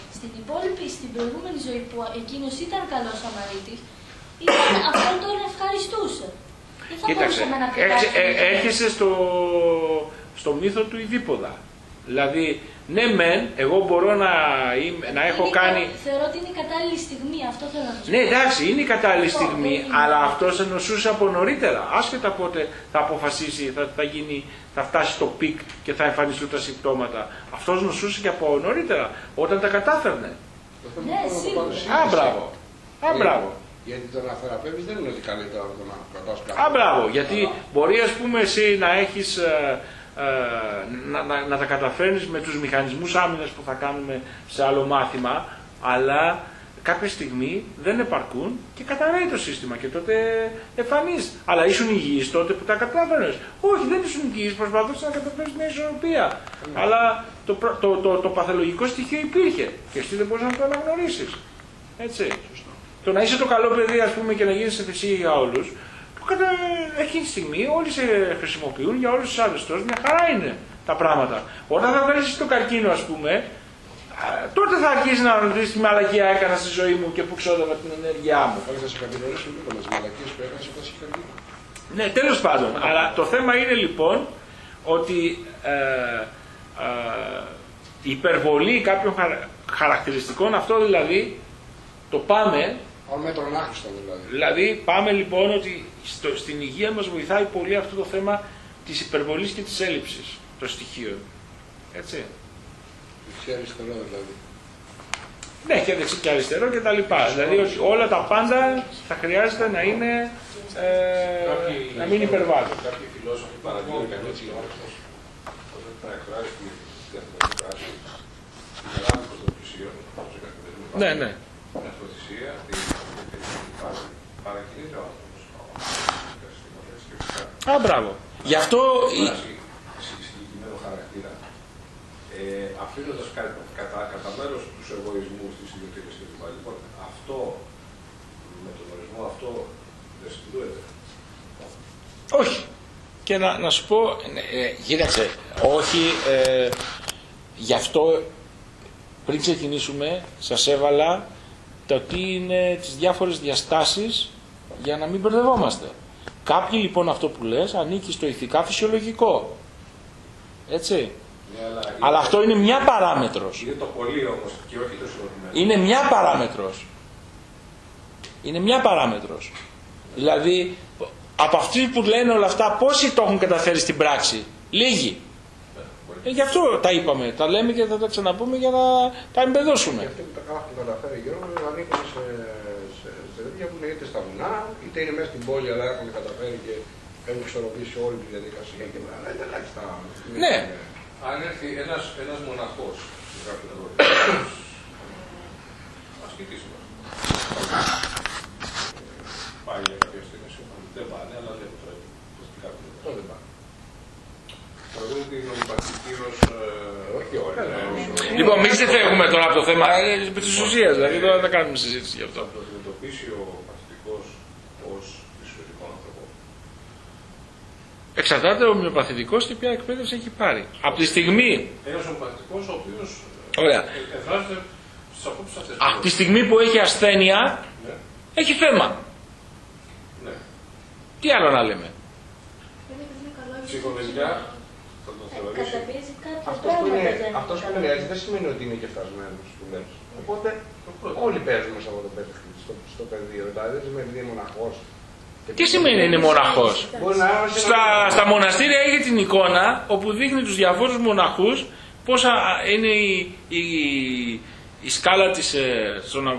Στην προηγούμενη ζωή που εκείνος ήταν καλός Σαμαρίτης, αυτό τον ευχαριστούσε. Δεν θα μπορούσαμε να πειράξουμε. Έρχεσαι στο μύθο του ειδίποδα. Δηλαδή, ναι μεν, εγώ μπορώ να έχω κάνει... Θεωρώ ότι είναι η κατάλληλη στιγμή, αυτό θέλω να σας πω. Ναι, εντάξει, είναι η κατάλληλη στιγμή, αλλά αυτός ενωσούσε από νωρίτερα. Άσχετα πότε θα αποφασίσει, θα φτάσει στο πικ και θα εμφανιστούν τα συμπτώματα. Αυτός νοσούσε και από νωρίτερα, όταν τα κατάφερνε. Ναι, σίγουρα. Μπράβο. Γιατί το να θεραπεύεις δεν είναι ότι καλύτερα από το να κρατάς κάτι. Μπράβο, γιατί μπορεί ας πούμε εσύ να έχεις... να τα καταφέρνεις με τους μηχανισμούς άμυνας που θα κάνουμε σε άλλο μάθημα, αλλά κάποια στιγμή δεν επαρκούν και καταραίει το σύστημα και τότε εμφανίζεις. Αλλά ήσουν υγιής τότε που τα κατάφερνες. Όχι, δεν ήσουν υγιής, προσπαθούσες να καταφέρεις μια ισορροπία. Αλλά το παθολογικό στοιχείο υπήρχε και εσύ δεν μπορείς να το αναγνωρίσεις. Έτσι. Το να είσαι το καλό παιδί, ας πούμε, και να γίνεις θυσία για όλους, εκείνη τη στιγμή όλοι σε χρησιμοποιούν για όλους τους άρρωστους, μια χαρά είναι τα πράγματα. Όταν θα βγάλεις το καρκίνο, ας πούμε, τότε θα αρχίσει να ρωτήσεις τι μαλακία έκανα στη ζωή μου και πού ξόδευα την ενέργειά μου. Όχι, θα σε κατηγορήσω λίγο με τις μαλακίες που έκανες όταν είχε καρκίνο. Ναι, τέλος πάντων. Αλλά το θέμα είναι λοιπόν ότι η υπερβολή κάποιων χαρακτηριστικών, αυτό δηλαδή το πάμε. Όλο μέτρον άχρηστο δηλαδή. Δηλαδή πάμε λοιπόν ότι στην υγεία μας βοηθάει πολύ αυτό το θέμα της υπερβολής και της έλλειψης των στοιχείων. Έτσι. Δεξί αριστερό δηλαδή. Ναι, και δεξί και αριστερό και τα λοιπά. Δηλαδή ότι όλα τα πάντα θα χρειάζεται να είναι να μην υπερβάλλουν. Κάποιοι φιλόσοφοι παραδείγουν κανείς όταν θα εκφράσει την καθημερινή την Ελλάδα των πλησίων, Ναι, ναι. την αυτοθυσία, την παρακινείται ο άνθρωπος. Μπράβο. Γι' αυτό... Συγκεκριμένο χαρακτήρα, αφήνοντας κατά μέρος τους εγωισμούς, τις ιδιωτικές κλπ. Λοιπόν, αυτό, με τον ορισμό αυτό, δεν συγκρούεται. Όχι. Και να σου πω, κοίταξε, όχι, γι' αυτό πριν ξεκινήσουμε σας έβαλα το τι είναι τις διάφορες διαστάσεις για να μην μπερδευόμαστε. Κάποιοι λοιπόν αυτό που λες ανήκει στο ηθικά φυσιολογικό. Έτσι. Αλλά αυτό είναι μια παράμετρος. Είναι το πολύ όμως και όχι το συνολικό. Είναι μια παράμετρος. Είναι μια παράμετρος. Δηλαδή, από αυτοί που λένε όλα αυτά, πόσοι το έχουν καταφέρει στην πράξη? Λίγοι. Γι' αυτό τα είπαμε. Τα λέμε και θα τα ξαναπούμε για να τα εμπεδώσουμε. Και αυτοί που τα έχουν καταφέρει, Γιώργο, ανήκουν σε τέτοια που είναι είτε στα βουνά, είτε είναι μέσα στην πόλη, αλλά έχουν καταφέρει και έχουν εξορροπήσει όλη τη διαδικασία και να είναι ελάχιστα. Ναι. Αν έρθει ένας μοναχός σε κάποιο τρόπο, ασκητής μας, πάει για κάποια στιγμή, δεν πάνε, αλλά δεν πρέπει. Δεν πάνε. Θεωρούν την ομοιοπαθική ως... Όχι όλα. Λοιπόν, μην ξεφεύγουμε τώρα από το θέμα της ουσίας, δηλαδή τώρα δεν κάνουμε συζήτηση γι' αυτό. Θα το αντιμετωπίσει ο παθητικός ως φυσιολογικό άνθρωπο. Εξαρτάται ο μειοπαθητικός και ποια εκπαίδευση έχει πάρει. Από τη στιγμή. Ένας ομοιοπαθητικός ο οποίος εδράζεται στις απόψεις αυτές. Από τη στιγμή που έχει ασθένεια, ναι. έχει θέμα. Ναι. Τι άλλο να λέμε. Ψυχολογικά θα τον θεωρήσει. Καταπιέζει κάποια Αυτός που πράγματα. είναι έτσι δεν σημαίνει ότι είναι και φτασμένος που λες. Οπότε όλοι παίζουν μέσα από το παιχνίδι, στο πεδίο. Δηλαδή δεν σημαίνει ότι είναι μοναχός. Τι σημαίνει είναι μοναχός. Στα μοναστήρια έχει την εικόνα όπου δείχνει τους διαφόρους μοναχούς πόσα είναι η σκάλα της στο να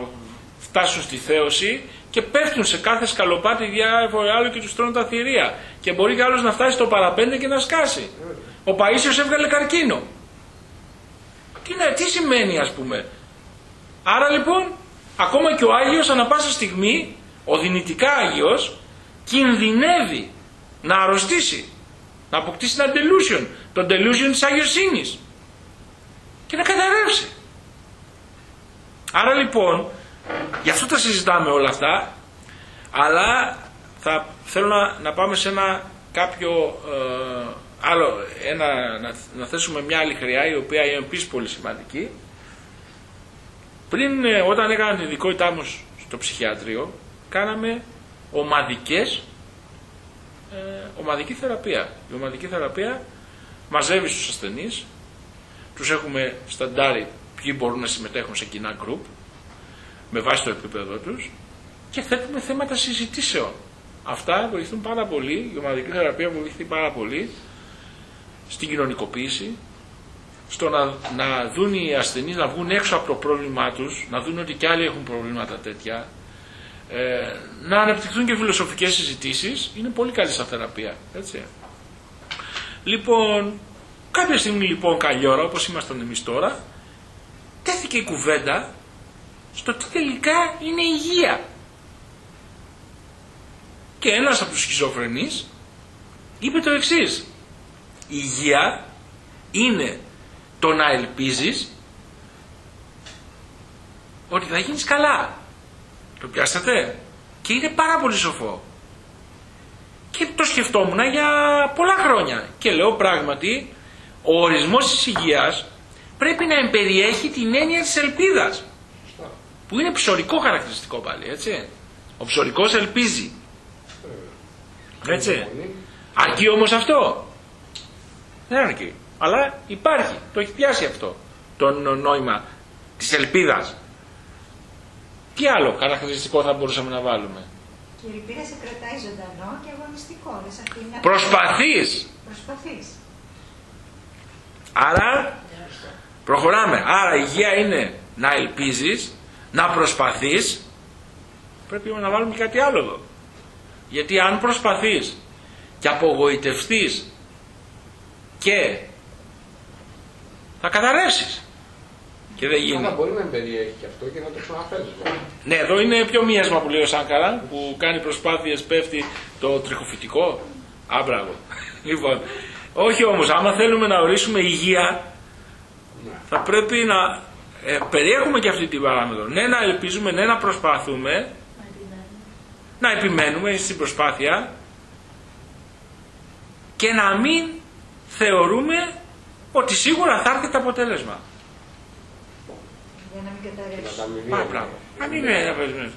φτάσουν στη θέωση και πέφτουν σε κάθε σκαλοπάτι διάφορα άλλο και τους τρώνε τα θηρία. Και μπορεί κι άλλος να φτάσει στο παραπέντε και να σκάσει. Ο Παΐσιος έβγαλε καρκίνο. Τι σημαίνει ας πούμε. Άρα λοιπόν ακόμα και ο Άγιος ανά πάσα στιγμή, ο δυνητικά Άγιος, κινδυνεύει να αρρωστήσει, να αποκτήσει ένα delusion, το delusion της αγιοσύνης και να καταρρεύσει. Άρα λοιπόν, γι' αυτό τα συζητάμε όλα αυτά, αλλά θέλω να πάμε σε ένα κάποιο άλλο, να θέσουμε μια άλλη χρειά η οποία είναι επίσης πολύ σημαντική. Πριν, όταν έκανα την ειδικότητά μου στο ψυχιατρίο, κάναμε ομαδική θεραπεία. Η ομαδική θεραπεία μαζεύει στους ασθενείς, τους έχουμε σταντάρει ποιοι μπορούν να συμμετέχουν σε κοινά γκρουπ με βάση το επίπεδο τους και θέτουμε θέματα συζητήσεων. Αυτά βοηθούν πάρα πολύ, η ομαδική θεραπεία βοηθεί πάρα πολύ στην κοινωνικοποίηση, στο να δουν οι ασθενείς να βγουν έξω από το πρόβλημά τους, να δουν ότι κι άλλοι έχουν προβλήματα τέτοια, να αναπτυχθούν και φιλοσοφικές συζητήσεις. Είναι πολύ καλή σαν θεραπεία, έτσι. Λοιπόν, κάποια στιγμή λοιπόν καλή ώρα, όπως ήμασταν εμείς τώρα, τέθηκε η κουβέντα στο τι τελικά είναι υγεία. Και ένας από τους σχιζοφρενείς είπε το εξής: η υγεία είναι το να ελπίζεις ότι θα γίνεις καλά. Το πιάσατε? Και είναι πάρα πολύ σοφό. Και το σκεφτόμουν για πολλά χρόνια. Και λέω πράγματι, ο ορισμός της υγείας πρέπει να εμπεριέχει την έννοια της ελπίδας. Που είναι ψωρικό χαρακτηριστικό πάλι, έτσι. Ο ψωρικός ελπίζει. Έτσι. Αρκεί όμως αυτό? Δεν αρκεί. Αλλά υπάρχει. Το έχει πιάσει αυτό το νόημα της ελπίδας. Τι άλλο χαρακτηριστικό θα μπορούσαμε να βάλουμε? Και η ελπίδα σε κρατάει ζωντανό και αγωνιστικό. Δεν σε αφήνει να... Προσπαθείς. Προσπαθείς. Άρα προχωράμε. Άρα η υγεία είναι να ελπίζεις, να προσπαθείς. Πρέπει να βάλουμε και κάτι άλλο εδώ. Γιατί αν προσπαθείς και απογοητευτείς και θα καταρρεύσεις. Και δεν γίνει. Αλλά μπορεί να περιέχει και αυτό και να το ξαναφέρεις. Ναι, εδώ είναι πιο μίασμα που λέει ο Σάνκαρα, που κάνει προσπάθειες, πέφτει το τριχοφυτικό. Άμπραβο. Λοιπόν, όχι όμως, άμα θέλουμε να ορίσουμε υγεία, θα πρέπει να περιέχουμε και αυτή την παράμετρο. Ναι, να ελπίζουμε, ναι, να προσπαθούμε, να επιμένουμε στην προσπάθεια και να μην θεωρούμε ότι σίγουρα θα έρθει το αποτέλεσμα. Για να μην καταρρεύσει. Να μην είναι.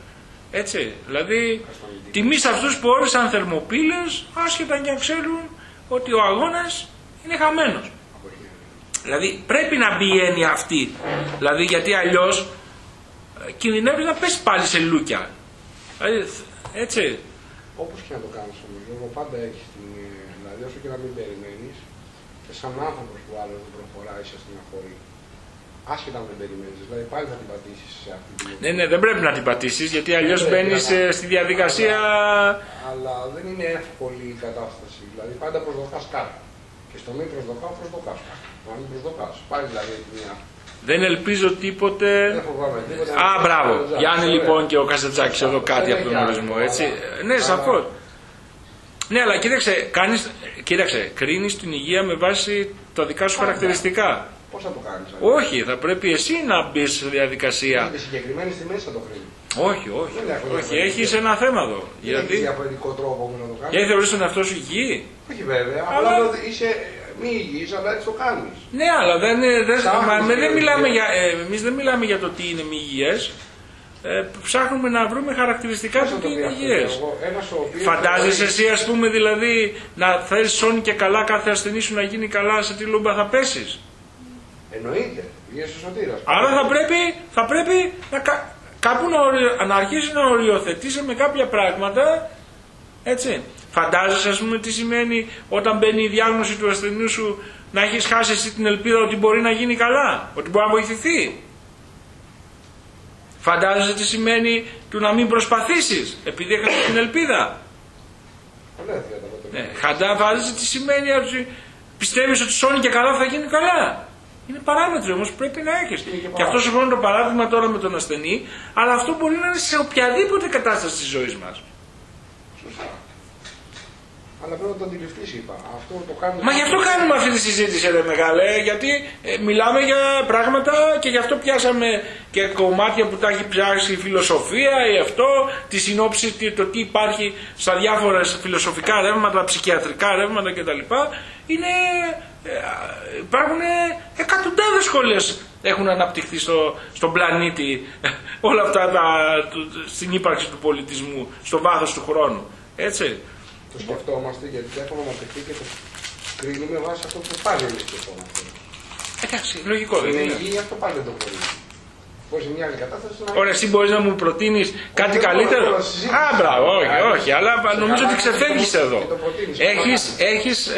Έτσι, δηλαδή τιμή σε αυτούς που όρισαν θερμοπύλες άσχετα και ξέρουν ότι ο αγώνας είναι χαμένος. Δηλαδή πρέπει να μπει η έννοια αυτή. Δηλαδή γιατί αλλιώς κινδυνεύει να πέσει πάλι σε λούκια. Δηλαδή, έτσι. Όπως και να το κάνεις όμως, πάντα έχεις την... Δηλαδή όσο και να μην περιμένεις, και σαν άνθρωπος που άλλο δεν προχωράει σε στεναχωρεί. Άσχετα αν δεν περιμένεις, δηλαδή πάλι θα την πατήσεις σε αυτή την... Ναι, δεν πρέπει να την πατήσεις, γιατί αλλιώς μπαίνεις στη διαδικασία... Αλλά δεν είναι εύκολη η κατάσταση, δηλαδή πάντα προσδοκάς κάτι. Και στο μη προσδοκάω, προσδοκάς κάτι. Να μην προσδοκάς, πάλι δηλαδή μια... Δεν ελπίζω τίποτε... Δεν φοβάμαι τίποτε... Α, μπράβο. Γιάννη λοιπόν και ο Καζατζάκης εδώ κάτι από τον ορισμό, έτσι. Ναι, σαφώς. Ναι, αλλά κοίταξε, κρίνεις την υγεία με βάση τα δικά σου χαρακτηριστικά. Πώς θα το κάνεις? Όχι, θα πρέπει εσύ να μπεις σε διαδικασία. Είναι συγκεκριμένη στιγμή θα το κρίνει. Όχι, έχεις ένα θέμα εδώ. Γιατί έχει διαφορετικό τρόπο να το κάνεις. Γιατί θεωρείς τον εαυτό σου υγιή? Όχι βέβαια, αλλά είσαι μη υγιής, αλλά έτσι το κάνεις. Ναι, αλλά εμείς δεν μιλάμε για το τι είναι μη υγιές. Ψάχνουμε να βρούμε χαρακτηριστικά του τι είναι υγιές. Φαντάζεσαι εσύ, ας πούμε, δηλαδή να θέλεις σώνει και καλά κάθε ασθενή σου να γίνει καλά, σε τι λούμπα θα πέσεις? Εννοείται, είσαι σωτήρας. Άρα θα πρέπει κάπου να αρχίσει να οριοθετήσει με κάποια πράγματα, έτσι. Φαντάζεσαι, ας πούμε, τι σημαίνει όταν μπαίνει η διάγνωση του ασθενού σου να έχεις χάσει εσύ την ελπίδα ότι μπορεί να γίνει καλά, ότι μπορεί να βοηθηθεί. Φαντάζεσαι τι σημαίνει του να μην προσπαθήσεις επειδή έχασες την ελπίδα. Φαντάζεσαι τι σημαίνει ότι πιστεύεις ότι σώνει και καλά θα γίνει καλά. Είναι παράμετροι όμως που πρέπει να έχεις. Και αυτό σου φέρνει το παράδειγμα τώρα με τον ασθενή, αλλά αυτό μπορεί να είναι σε οποιαδήποτε κατάσταση της ζωής μας. Σωστά. Αλλά πρέπει να το αντιληφθείς, είπα. Αυτό το κάνουμε. Μα γι' αυτό κάνουμε αυτή τη συζήτηση, ρε μεγάλε, γιατί μιλάμε για πράγματα και γι' αυτό πιάσαμε και κομμάτια που τα έχει πιάσει η φιλοσοφία ή αυτό, τη συνόψη, το τι υπάρχει στα διάφορα φιλοσοφικά ρεύματα, ψυχιατρικά ρεύματα κτλ. Υπάρχουν εκατοντάδες σχολές έχουν αναπτυχθεί στον πλανήτη όλα αυτά στην ύπαρξη του πολιτισμού, στο βάθος του χρόνου. Έτσι. Το σκεφτόμαστε γιατί το έχουμε αναπτυχθεί και το κρίνουμε βάσει αυτό που πάλι εμείς σκεφτόμαστε. Εντάξει, λογικό δεν είναι? Είναι υγιή, αυτό πάλι δεν το κρίνουμε. Πώς είναι μια άλλη κατάσταση να... Ωραία, εσύ μπορείς να μου προτείνεις κάτι καλύτερο? Μπράβο, όχι, αλλά νομίζω ότι ξεφεύγεις εδώ. Έχεις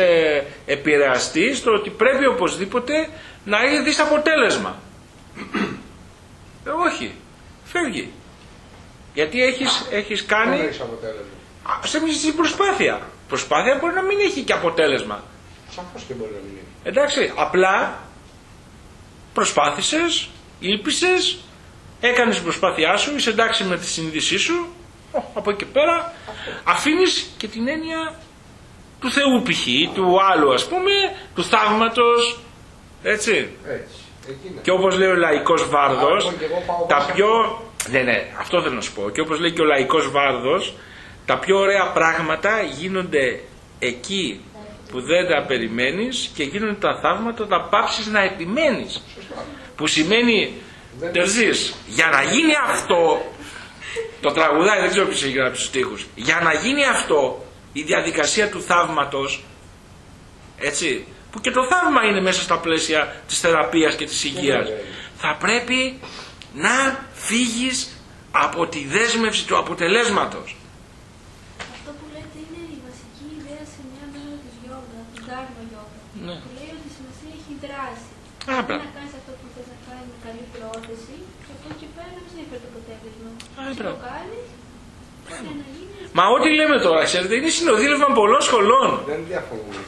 επηρεαστεί στο ότι πρέπει οπωσδήποτε να δεις αποτέλεσμα. Όχι, φεύγει. Γιατί έχεις κάνει... Δεν έχεις αποτέλεσμα. Σε προσπάθεια. Προσπάθεια μπορεί να μην έχει και αποτέλεσμα. Σαφώς και μπορεί να μην έχει. Εντάξει, απλά προσπάθησες, ήλπισες, έκανες την προσπάθειά σου, είσαι εντάξει με τη συνείδησή σου, από εκεί και πέρα αφήνεις και την έννοια του Θεού π.χ., του άλλου ας πούμε, του θαύματος, έτσι. Και όπως λέει ο λαϊκός Βάρδος, τα πιο... Ναι, αυτό θέλω να σου πω. Και όπως λέει και ο λαϊκός Βάρδος, τα πιο ωραία πράγματα γίνονται εκεί που δεν τα περιμένεις και γίνονται τα θαύματα όταν πάψεις να επιμένεις. Που σημαίνει, τερζής, για να γίνει αυτό, το τραγουδάει, δεν ξέρω ποιος έχει γράψει τους στίχους, για να γίνει αυτό, η διαδικασία του θαύματος, έτσι, που και το θαύμα είναι μέσα στα πλαίσια της θεραπείας και της υγείας, θα πρέπει να φύγεις από τη δέσμευση του αποτελέσματος. Ναι. Που λέει ότι η σημασία έχει δράση. Πρέπει να κάνεις αυτό που θες να κάνεις με καλή πρόθεση και αυτό εκεί πέρα να μην ενδιαφέρει το αποτέλεσμα. Και το κάνεις για να γίνεις... Μα ό,τι λέμε τώρα, ξέρετε, είναι συνοδήλευμα πολλών σχολών. Δεν διαφωνούμε.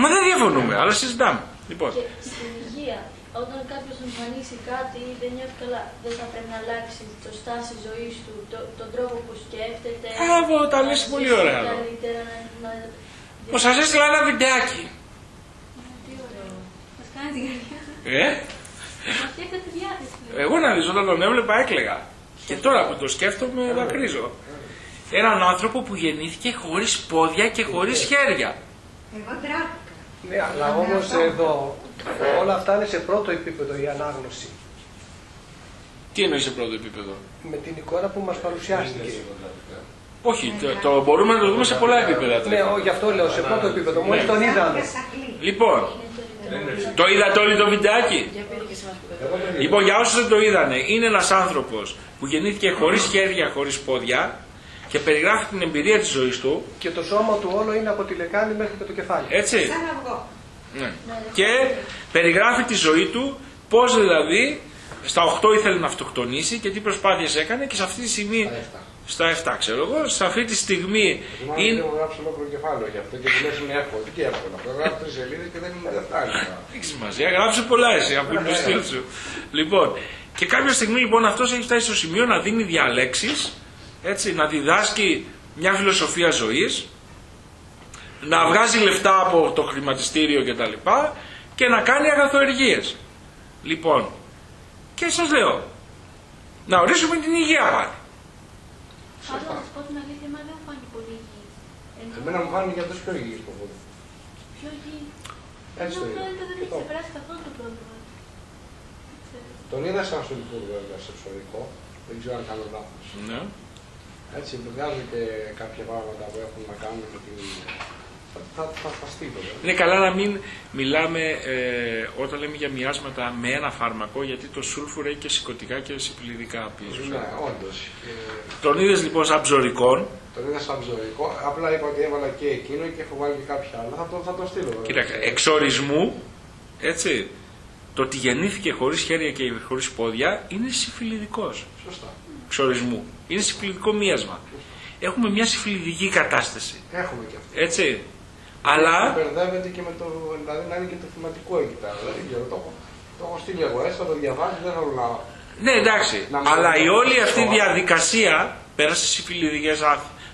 Μα δεν διαφωνούμε, αλλά συζητάμε. Λοιπόν. Και στην υγεία, όταν κάποιος εμφανίσει κάτι ή δεν νιώθει καλά, δεν θα πρέπει να αλλάξει το στάση ζωής του, τον τρόπο που σκέφτεται. Άβω, τα λες πολύ ωραία. Σας έστειλα ένα βιντεάκι. Εγώ να δεις, όταν τον έβλεπα έκλαιγα. Και τώρα που το σκέφτομαι δακρύζω. Έναν άνθρωπο που γεννήθηκε χωρίς πόδια και χωρίς χέρια. Εγώ τράπηκα. Ναι, αλλά όμως εδώ όλα αυτά είναι σε πρώτο επίπεδο η ανάγνωση. Τι εννοεί σε πρώτο επίπεδο? Με την εικόνα που μας παρουσιάστηκε. Όχι, το μπορούμε να το δούμε σε πολλά επίπεδα. Ναι, γι' αυτό λέω, σε πρώτο επίπεδο. Μόλις τον είδαμε. Λοιπόν, το είδατε όλοι το βιντεάκι? Λοιπόν, για όσους δεν το είδανε, είναι ένας άνθρωπος που γεννήθηκε χωρίς χέρια, χωρίς πόδια και περιγράφει την εμπειρία της ζωής του. Και το σώμα του όλο είναι από τη λεκάνη μέχρι και το κεφάλι. Έτσι. Σαν αυγό. Ναι. Και περιγράφει τη ζωή του, πώς δηλαδή στα 8 ήθελε να αυτοκτονήσει και τι προσπάθειες έκανε και σε αυτή τη στιγμή... Στα 7 ξέρω εγώ, σε αυτή τη στιγμή είναι... Έχω γράψει ολόκληρο κεφάλαιο για αυτό και μου λες είναι εύκολο. Τι εύκολο, αυτό γράψει 3 σελίδες και δεν φτάνει. Δεν έχει σημασία, γράψει πολλά εσύ από την στήλη σου. Λοιπόν, και κάποια στιγμή λοιπόν αυτός έχει φτάσει στο σημείο να δίνει διαλέξεις, έτσι, να διδάσκει μια φιλοσοφία ζωής, να βγάζει λεφτά από το χρηματιστήριο κτλ. Και να κάνει αγαθοεργίες. Λοιπόν, και σας λέω, να ορίσουμε την υγεία πάλι. Αλλά να σας πω την αλήθεια, εμένα δεν μου φάνηκε πολύ υγιής. Εμένα μου φάνηκε για τους πιο υγιείς ποπόδες. Πιο υγιής. Έτσι το είδα. Δεν έχει ξεπεράσει καθόλου το πρόβλημα. Τον είδα σαν σωλικό βέβαια, σε ψωρικό. Δεν ξέρω αν κάνω λάθος. Ναι. Έτσι, βγάζω και κάποια πράγματα που έχουν να κάνουν με την... Θα στείλω. Είναι καλά να μην μιλάμε όταν λέμε για μοιάσματα με ένα φάρμακο, γιατί το σούλφουρ έχει και σηκωτικά και συμπληδικά πίσω. Ναι, όντως. Τον είδες λοιπόν σαν ψωρικών. Τον είδα σαν ψωρικό. Απλά είπα ότι έβαλα και εκείνο και έχω βάλει και κάποια άλλα. Θα το στείλω. Κοίταξε, εξορισμού, έτσι, το ότι γεννήθηκε χωρίς χέρια και χωρίς πόδια είναι συμφιλιδικός. Σωστά. Εξορισμού. Είναι συμφιλιδικό μοίασμα. Έχουμε μια συμφιλιδική κατάσταση. Έχουμε και αυτό. Έτσι. Αλλά. Μπερδεύεται και με το. Δηλαδή να είναι και το θεματικό εκεί πέρα. Δεν το έχω στείλει εγώ, θα το διαβάσει, δεν θέλω να. Ναι, εντάξει. Αλλά η όλη αυτή διαδικασία πέρασε σε συμφιλιδικές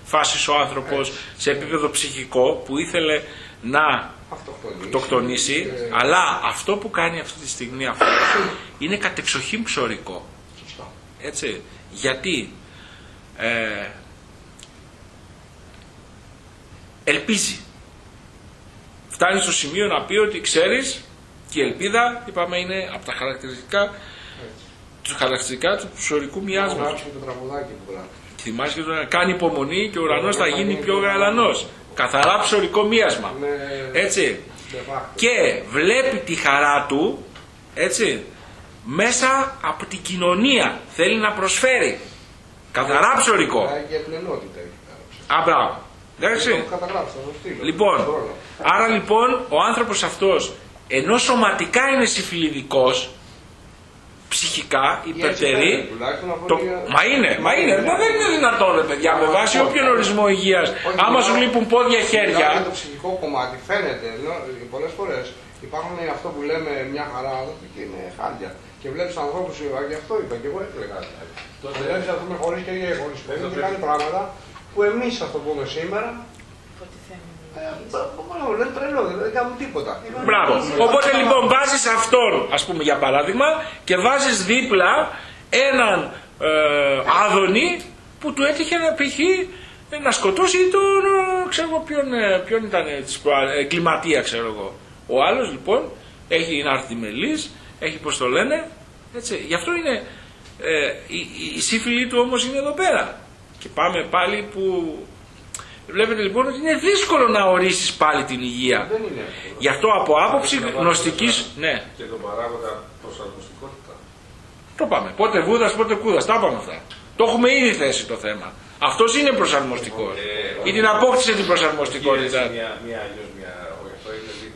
φάσεις ο άνθρωπος σε επίπεδο ψυχικό που ήθελε να αυτοκτονήσει. Αλλά αυτό που κάνει αυτή τη στιγμή αυτό είναι κατεξοχήν ψωρικό. Έτσι. Γιατί ελπίζει. Φτάνει στο σημείο να πει ότι ξέρεις, και η ελπίδα, είπαμε, είναι από τα χαρακτηριστικά του ψωρικού μοιάσματος. Θυμάσαι και το κάνει υπομονή και ο ουρανός θα γίνει πιο γαλανός. Καθαρά ψωρικό μοίασμα. Έτσι. Και βλέπει τη χαρά του, έτσι, μέσα από την κοινωνία. Θέλει να προσφέρει. Καθαρά ψωρικό. Μπράβο. Εντάξει. Λοιπόν, άρα λοιπόν ο άνθρωπος αυτός, ενώ σωματικά είναι συμφιλιδικός, ψυχικά υπερτερεί. Μα είναι, δεν είναι δυνατόν, ρε παιδιά, με βάση όποιον ορισμό υγείας. Άμα σου λείπουν πόδια, χέρια. Το ψυχικό κομμάτι φαίνεται, πολλές φορές υπάρχουν αυτό που λέμε μια χαρά και είναι χάλια. Και βλέπεις ανθρώπους, γι' αυτό είπα και εγώ έκλαιγα. Βλέπεις ανθρώπους χωρίς χέρια και χωρίς πόδια και κάνει πράγματα που εμείς, θα το πούμε σήμερα, λένε τρελό, δεν κάνουν τίποτα. Μπράβο. Οπότε λοιπόν βάζεις αυτόν, ας πούμε για παράδειγμα, και βάζεις δίπλα έναν Άδωνη που του έτυχε π.χ. να σκοτώσει τον, ξέρω εγώ ποιον ήταν, εγκληματία, ξέρω εγώ. Ο άλλος λοιπόν έχει να έρθει μελής, έχει πώς το λένε, έτσι. Γι' αυτό είναι η σύμφυλη του όμως είναι εδώ πέρα. Και πάμε πάλι που βλέπετε λοιπόν ότι είναι δύσκολο να ορίσεις πάλι την υγεία. Δεν είναι. Γι' αυτό από άποψη γνωστικής, ναι. Και τον παράγοντα προσαρμοστικότητα. Το πάμε. Πότε βούδας, πότε κούδας. Τα πάμε αυτά. Το έχουμε ήδη θέσει το θέμα. Αυτός είναι προσαρμοστικός. Ή την απόκτησε την προσαρμοστικότητα.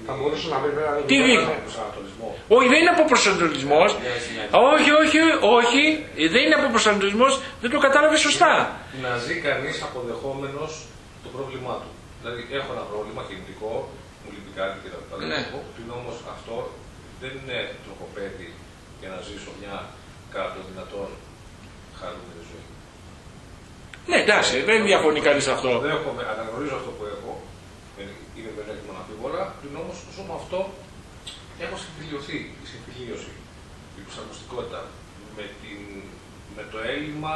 Θα μπορούσε να πει τι δείχνει. Όχι, δεν είναι από προσανατολισμός. Όχι, δεν είναι από προσανατολισμός. Δεν το κατάλαβε σωστά. Να ζει κανείς αποδεχόμενος το πρόβλημά του. Δηλαδή, έχω ένα πρόβλημα κινητικό, μου λείπει κάτι και τα λοιπά. Ότι όμως αυτό δεν είναι τροχοπέδι για να ζήσω μια κάτω δυνατόν χαρούμενη ζωή. Ναι, εντάξει, δεν διαφωνεί κανείς αυτό. Αναγνωρίζω αυτό που έχω. Είναι μειονέκτημα αναμφίβολα, πριν όμως ζω με αυτό έχω συμφιλειωθεί, η συμφιλίωση, η προσαρμοστικότητα με το έλλειμμα,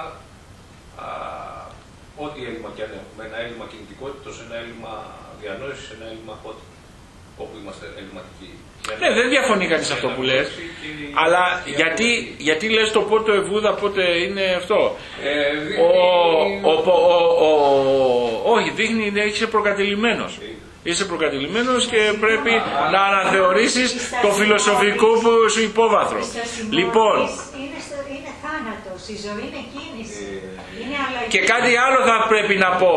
ό,τι έλλειμμα και αν έχουμε, ένα έλλειμμα κινητικότητας, ένα έλλειμμα διανόησης, ένα έλλειμμα όπου είμαστε ελλειμματικοί. Ναι, δεν διαφωνεί κανείς αυτό που λες, αλλά γιατί λες το πότε βούδα, πότε είναι αυτό. Όχι, δείχνει, είσαι προκατηλημένος. Είσαι προκατηλημένος και πρέπει να αναθεωρήσεις το φιλοσοφικό σου υπόβαθρο. Λοιπόν, είναι θάνατος, η ζωή είναι κίνηση. Είναι αλλαγή. Και κάτι άλλο θα πρέπει να πω.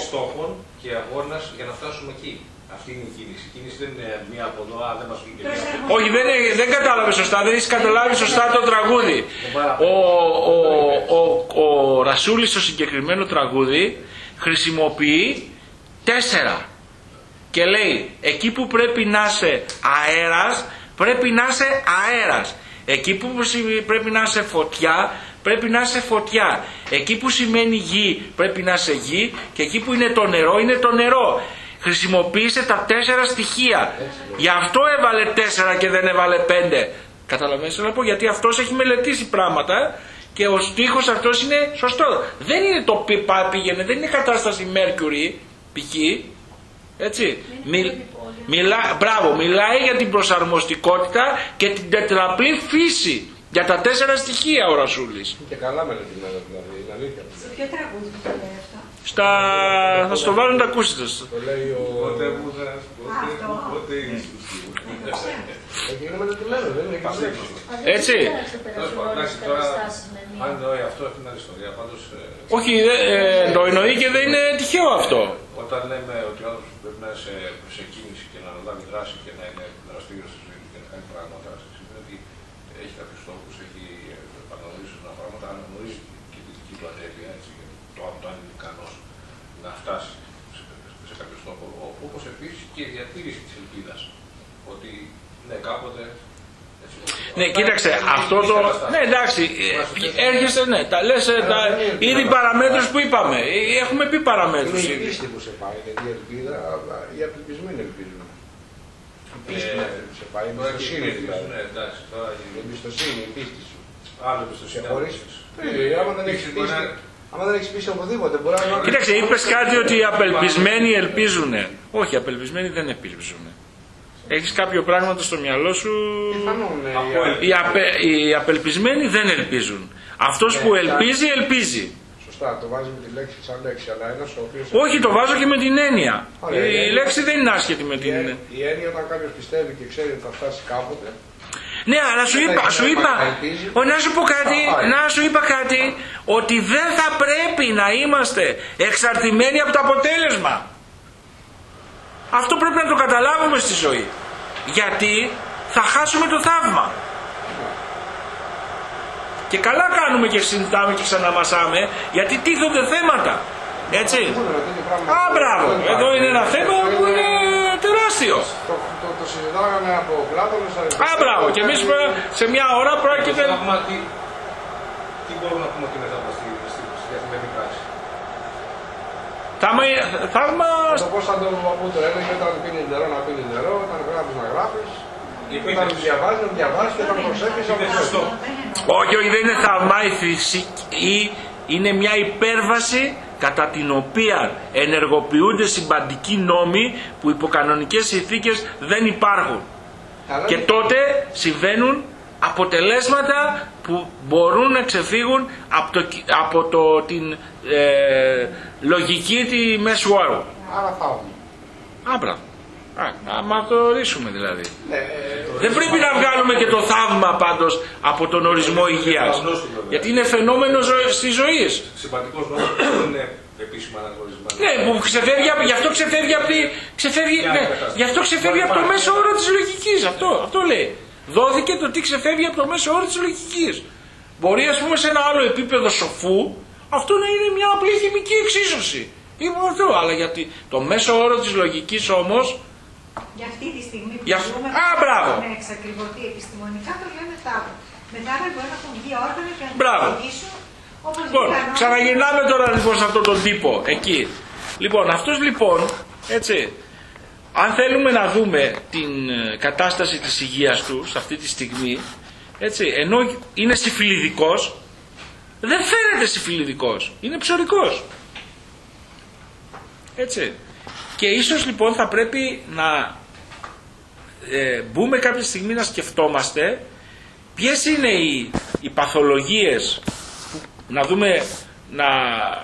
Στόχων και αγώνας για να φτάσουμε εκεί. Αυτή είναι η κίνηση. Η κίνηση δεν είναι μία από εδώ, δεν μας βγήκε μία. Όχι, δεν κατάλαβε σωστά, δεν έχεις καταλάβει σωστά το τραγούδι. Ο Ρασούλης στο συγκεκριμένο τραγούδι χρησιμοποιεί 4. Και λέει, εκεί που πρέπει να είσαι αέρας, πρέπει να είσαι αέρας. Εκεί που πρέπει να είσαι φωτιά, πρέπει να είσαι φωτιά. Εκεί που σημαίνει γη, πρέπει να είσαι γη. Και εκεί που είναι το νερό, είναι το νερό. Χρησιμοποίησε τα 4 στοιχεία. Γι' αυτό έβαλε 4 και δεν έβαλε 5. Καταλαβαίνεις τι να πω, γιατί αυτός έχει μελετήσει πράγματα και ο στίχος αυτός είναι σωστό. Δεν είναι το πήγαινε, δεν είναι κατάσταση Mercury, π.χ. Έτσι. Μιλάει για την προσαρμοστικότητα και την τετραπλή φύση. Για τα 4 στοιχεία ο Ρασούλης. Και καλά μελετημένο δηλαδή, είναι αλήθεια. Σε ποιο τραγούδι το λέει αυτό? Θα στο βάλουν τα ακούσετε. Το λέει ο... Πότε μου θα πότε είναι μελετημένο, δεν είναι εξέλιξη. Έτσι. Αν εννοεί αυτό, έχει μια ιστορία. Πάντως, όχι, το εννοεί και δεν είναι τυχαίο αυτό. όταν λέμε ότι ο άνθρωπος πρέπει να είναι σε κίνηση και να αναλάβει δράση και να είναι δραστήριος στη ζωή του και να κάνει πράγματα, σημαίνει ότι έχει κάποιους στόχους, έχει παραγνωρίσει ένα πράγματα, αναγνωρίζει και τη δική του ανέλεια, το αν είναι ικανός να φτάσει σε κάποιο στόχο. Όπως επίσης και η διατήρηση της ελπίδας. Ότι ναι, κάποτε. Ναι, κοίταξε, αυτό το... Ναι, εντάξει, έρχεσαι, ναι, τα λες, τα ήδη παραμέτρους που είπαμε. Έχουμε πει παραμέτρους Είναι η ήδη. πίστη που σε πάει, γιατί η ελπίδα, οι απελπισμένοι ελπίζουν. Η πίστη που σε πάει, η εμπιστοσύνη δηλαδή. Η εμπιστοσύνη, η πίστη σου. Άλλο εμπιστοσύνη. Άμα δεν έχεις πίστη οπουδήποτε, μπορεί να... Κοίταξε, είπες κάτι ότι οι απελπισμένοι ελπίζουνε. Όχι, οι απελπισμένοι δεν ελπίζουνε. Έχεις κάποιο πράγμα στο μυαλό σου. Οι απελπισμένοι δεν ελπίζουν. Αυτός που ελπίζει, ελπίζει. Σωστά, το βάζει με τη λέξη σαν λέξη, αλλά ένας ο οποίος... Όχι, το βάζω και με την έννοια. Η λέξη δεν είναι άσχετη με την... Η έννοια όταν κάποιος πιστεύει και ξέρει ότι θα φτάσει κάποτε... Ναι, αλλά σου είπα, να σου είπα κάτι, ότι δεν θα πρέπει να είμαστε εξαρτημένοι από το αποτέλεσμα. Αυτό πρέπει να το καταλάβουμε στη ζωή. Γιατί θα χάσουμε το θαύμα. Και καλά κάνουμε και συζητάμε και ξαναμασάμε, γιατί τίθονται θέματα. Έτσι. Μπράβο. Εδώ είναι ένα θέμα που είναι τεράστιο. Το συζητάγαμε από Πλάτωνο στα μπράβο. Και εμείς σε μια ώρα πρόκειται... Τι μπορούμε να πούμε ότι είναι θαύμα στη καθημερινή πράξη? Θαύμα... Το πώς θα το πω το έλεγε, όταν πίνει νερό να πίνει νερό, όταν γράφεις να γράφεις, όταν διαβάζεις να διαβάζεις και όταν προσέχεις να προσέχεις. Όχι, δεν είναι θαύμα, είναι μια υπέρβαση κατά την οποία ενεργοποιούνται συμπαντικοί νόμοι που υπό κανονικές συνθήκες δεν υπάρχουν. Και τότε συμβαίνουν αποτελέσματα που μπορούν να ξεφύγουν από την λογική τη μέσου όρου. Άρα θαύμα. Άμπρα. Να το ορίσουμε δηλαδή. Δεν πρέπει να βγάλουμε και το θαύμα πάντως από τον ορισμό υγείας. Γιατί είναι φαινόμενο στη ζωή. Συμπαντικός νόμος δεν είναι επίσημα αναγνωρισμένο. Ναι, που ξεφεύγει, γι' αυτό ξεφεύγει από το μέσο όρο της λογικής. Αυτό λέει. Δόθηκε το τι ξεφεύγει από το μέσο όρο της λογικής. Μπορεί, ας πούμε, σε ένα άλλο επίπεδο σοφού αυτό να είναι μια απλή χημική εξίσωση. Αλλά γιατί το μέσο όρο της λογικής όμως. Για αυτή τη στιγμή που μπορούμε να εξακριβωθεί επιστημονικά, το λέμε θαύμα. Μετά μπορεί να έχουν βγει όργανα και να λειτουργήσουν όπως ξαναγυρνάμε τώρα λοιπόν σε αυτόν τον τύπο εκεί. Λοιπόν, αυτός λοιπόν, έτσι, αν θέλουμε να δούμε την κατάσταση της υγείας του σε αυτή τη στιγμή, έτσι, ενώ είναι συμφιλιδικός, δεν φαίνεται συμφιλιδικός, είναι ψωρικός. Έτσι. Και ίσως λοιπόν θα πρέπει να μπούμε κάποια στιγμή να σκεφτόμαστε ποιες είναι οι παθολογίες, να δούμε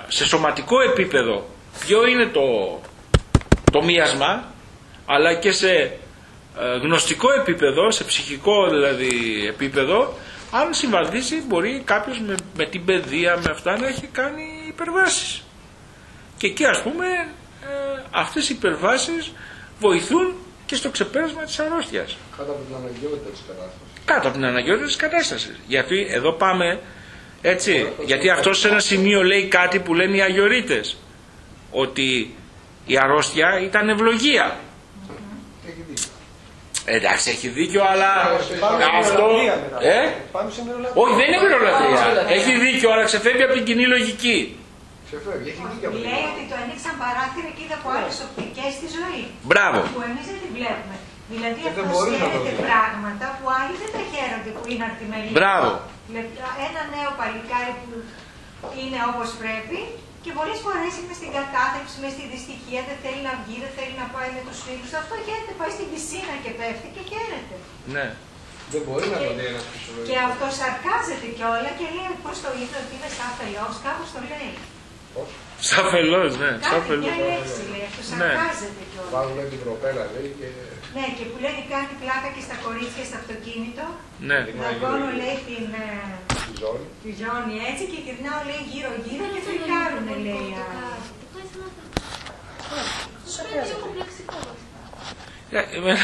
σε σωματικό επίπεδο ποιο είναι το μίασμα, αλλά και σε γνωστικό επίπεδο, σε ψυχικό δηλαδή επίπεδο, αν συμβαδίσει μπορεί κάποιος με την παιδεία, με αυτά να έχει κάνει υπερβάσεις. Και εκεί ας πούμε αυτές οι υπερβάσεις βοηθούν και στο ξεπέρασμα της αρρώστιας. Κάτω από την αναγκαιότητα της κατάστασης. Κάτω από την αναγκαιότητα της κατάστασης. Γιατί εδώ πάμε έτσι, γιατί αυτό σε ένα σημείο λέει κάτι που λένε οι Αγιορείτες, ότι η αρρώστια ήταν ευλογία. Εντάξει, έχει δίκιο, αλλά αυτό... Όχι, δεν είναι μυρολατρεία. Έχει δίκιο, αλλά ξεφεύγει από την κοινή λογική. Λέει ότι το ανοίξαν παράθυρα και είδα από άλλες οπτικές στη ζωή. Μπράβο. Που εμείς δεν την βλέπουμε. Δηλαδή αυτό χαίρεται πράγματα που άλλοι δεν τα χαίρονται που είναι αρτιμελή. Μπράβο. Ένα νέο παλικάρι που είναι όπως πρέπει και πολλές φορές είναι στην κατάθλιψη, μες στη δυστυχία, δεν θέλει να βγει, δεν θέλει να πάει με τους φίλους. Αυτό χαίρεται, πάει στην πισίνα και πέφτει και χαίρεται. Ναι. Δεν μπορεί να το δει ένας ψυχολογικός. Και αυτό σαρκάζεται κιόλα και λέει πώς το είδε ότι είναι σαν αφελός, κάπως το λέει. Πώς? Σαν αφελός, ναι. Κάτι μια λέξη λέει, αυτό σαρκάζεται κιόλα. Βάλουμε την προπέλα λέει και... Ναι, και που λέει κάνει πλάκα και στα κορίτσια στο αυτοκίνητο. Ναι. Δαγκώνω λέει τη ζώνη έτσι και γυρνάω λέει γύρω-γύρω και φρικάρουνε λέει.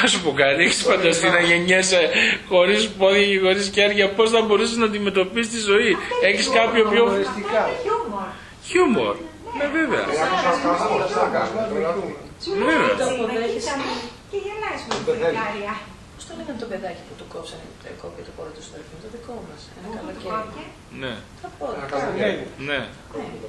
Να σου πω κάτι, έχεις φανταστεί να γεννιέσαι χωρίς πόδια και χωρίς χέρια, πώς θα μπορείς να αντιμετωπίσεις τη ζωή. Έχεις κάποιο πιο... Χιούμορ. Ναι, βέβαια. Και γελάει με την φρικάρια. Πώς το λέγανε το παιδάκι που του κόψανε το κόκκι το πρώτο στο ρεύμα, το δικό μας. Ένα καλοκαίρι. Ναι. Τα πόδια. Ναι.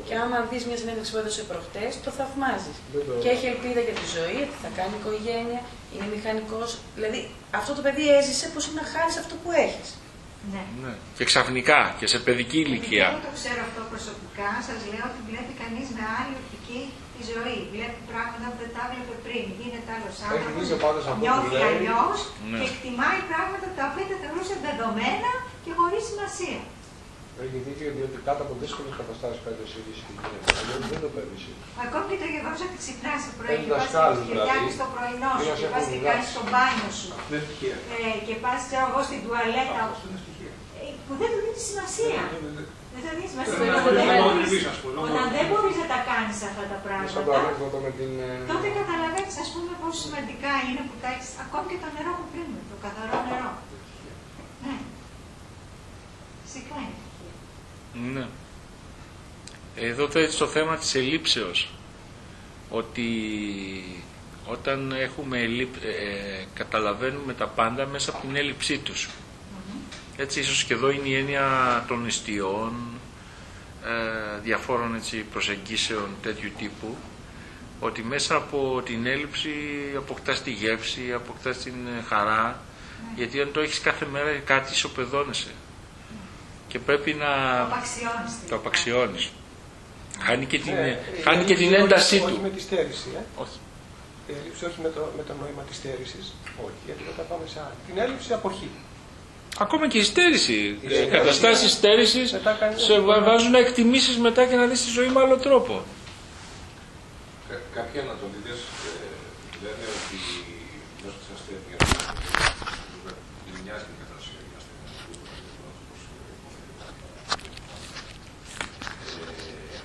Και άμα δεις μια συνέντευξη που έδωσε προχτές, το θαυμάζεις. Και έχει ελπίδα για τη ζωή, ότι θα κάνει οικογένεια, είναι μηχανικός. Δηλαδή αυτό το παιδί έζησε πως είναι να χάρεις αυτό που έχεις. Ναι. Ναι. Και ξαφνικά και σε παιδική ηλικία. Εγώ το ξέρω αυτό προσωπικά, σας λέω ότι βλέπει κανείς με άλλη οπτική τη ζωή. Βλέπει πράγματα που δεν τα έβλεπε πριν. Γίνεται άλλος άνθρωπος, νιώθει αλλιώς και εκτιμάει πράγματα τα οποία τα θεωρούσε δεδομένα και χωρίς σημασία. Έχει δίκιο διότι κάτω από δύσκολες καταστάσεις παίρνει εσύ και γίνεται. Δεν το παίρνει. Ακόμη και το γεγονός ότι ξυπνάς το πρωί και πας και φτιάχνεις το πρωινό σου και πας και κάνεις το μπάνιο σου και πας ξέρω εγώ στην τουαλέτα που δεν του δίνει σημασία. Δεν του δίνει σημασία. Όταν δεν μπορείς να τα κάνεις αυτά τα πράγματα, τότε καταλαβαίνεις ας πούμε πόσο σημαντικά είναι που τα έχεις ακόμη και το νερό που πίνουμε, το καθαρό νερό. Ναι. Φυσικά είναι. Ναι. Εδώ θέτει στο θέμα της ελλείψεως, ότι όταν έχουμε καταλαβαίνουμε τα πάντα μέσα από την έλλειψή τους. Έτσι ίσως και εδώ είναι η έννοια των εστιών, διαφόρων έτσι, προσεγγίσεων τέτοιου τύπου, ότι μέσα από την έλλειψη αποκτάς τη γεύση, αποκτάς την χαρά, γιατί αν το έχεις κάθε μέρα κάτι ισοπεδώνεσαι και πρέπει να το απαξιώνεις. Χάνει και την έντασή του. Όχι με τη στέρηση, όχι. Έλλειψη όχι με το νόημα της στέρησης, όχι, γιατί μετά πάμε σε άλλη. Την έλλειψη αποχή. Ακόμα και η στέρηση, καταστάσεις στέρησης σε βάζουν να εκτιμήσεις μετά και να δεις τη ζωή με άλλο τρόπο. Κάποιοι ανατολίτες λένε ότι μέσω της ασθένειας μοιάζει με κατάσταση η ασθένεια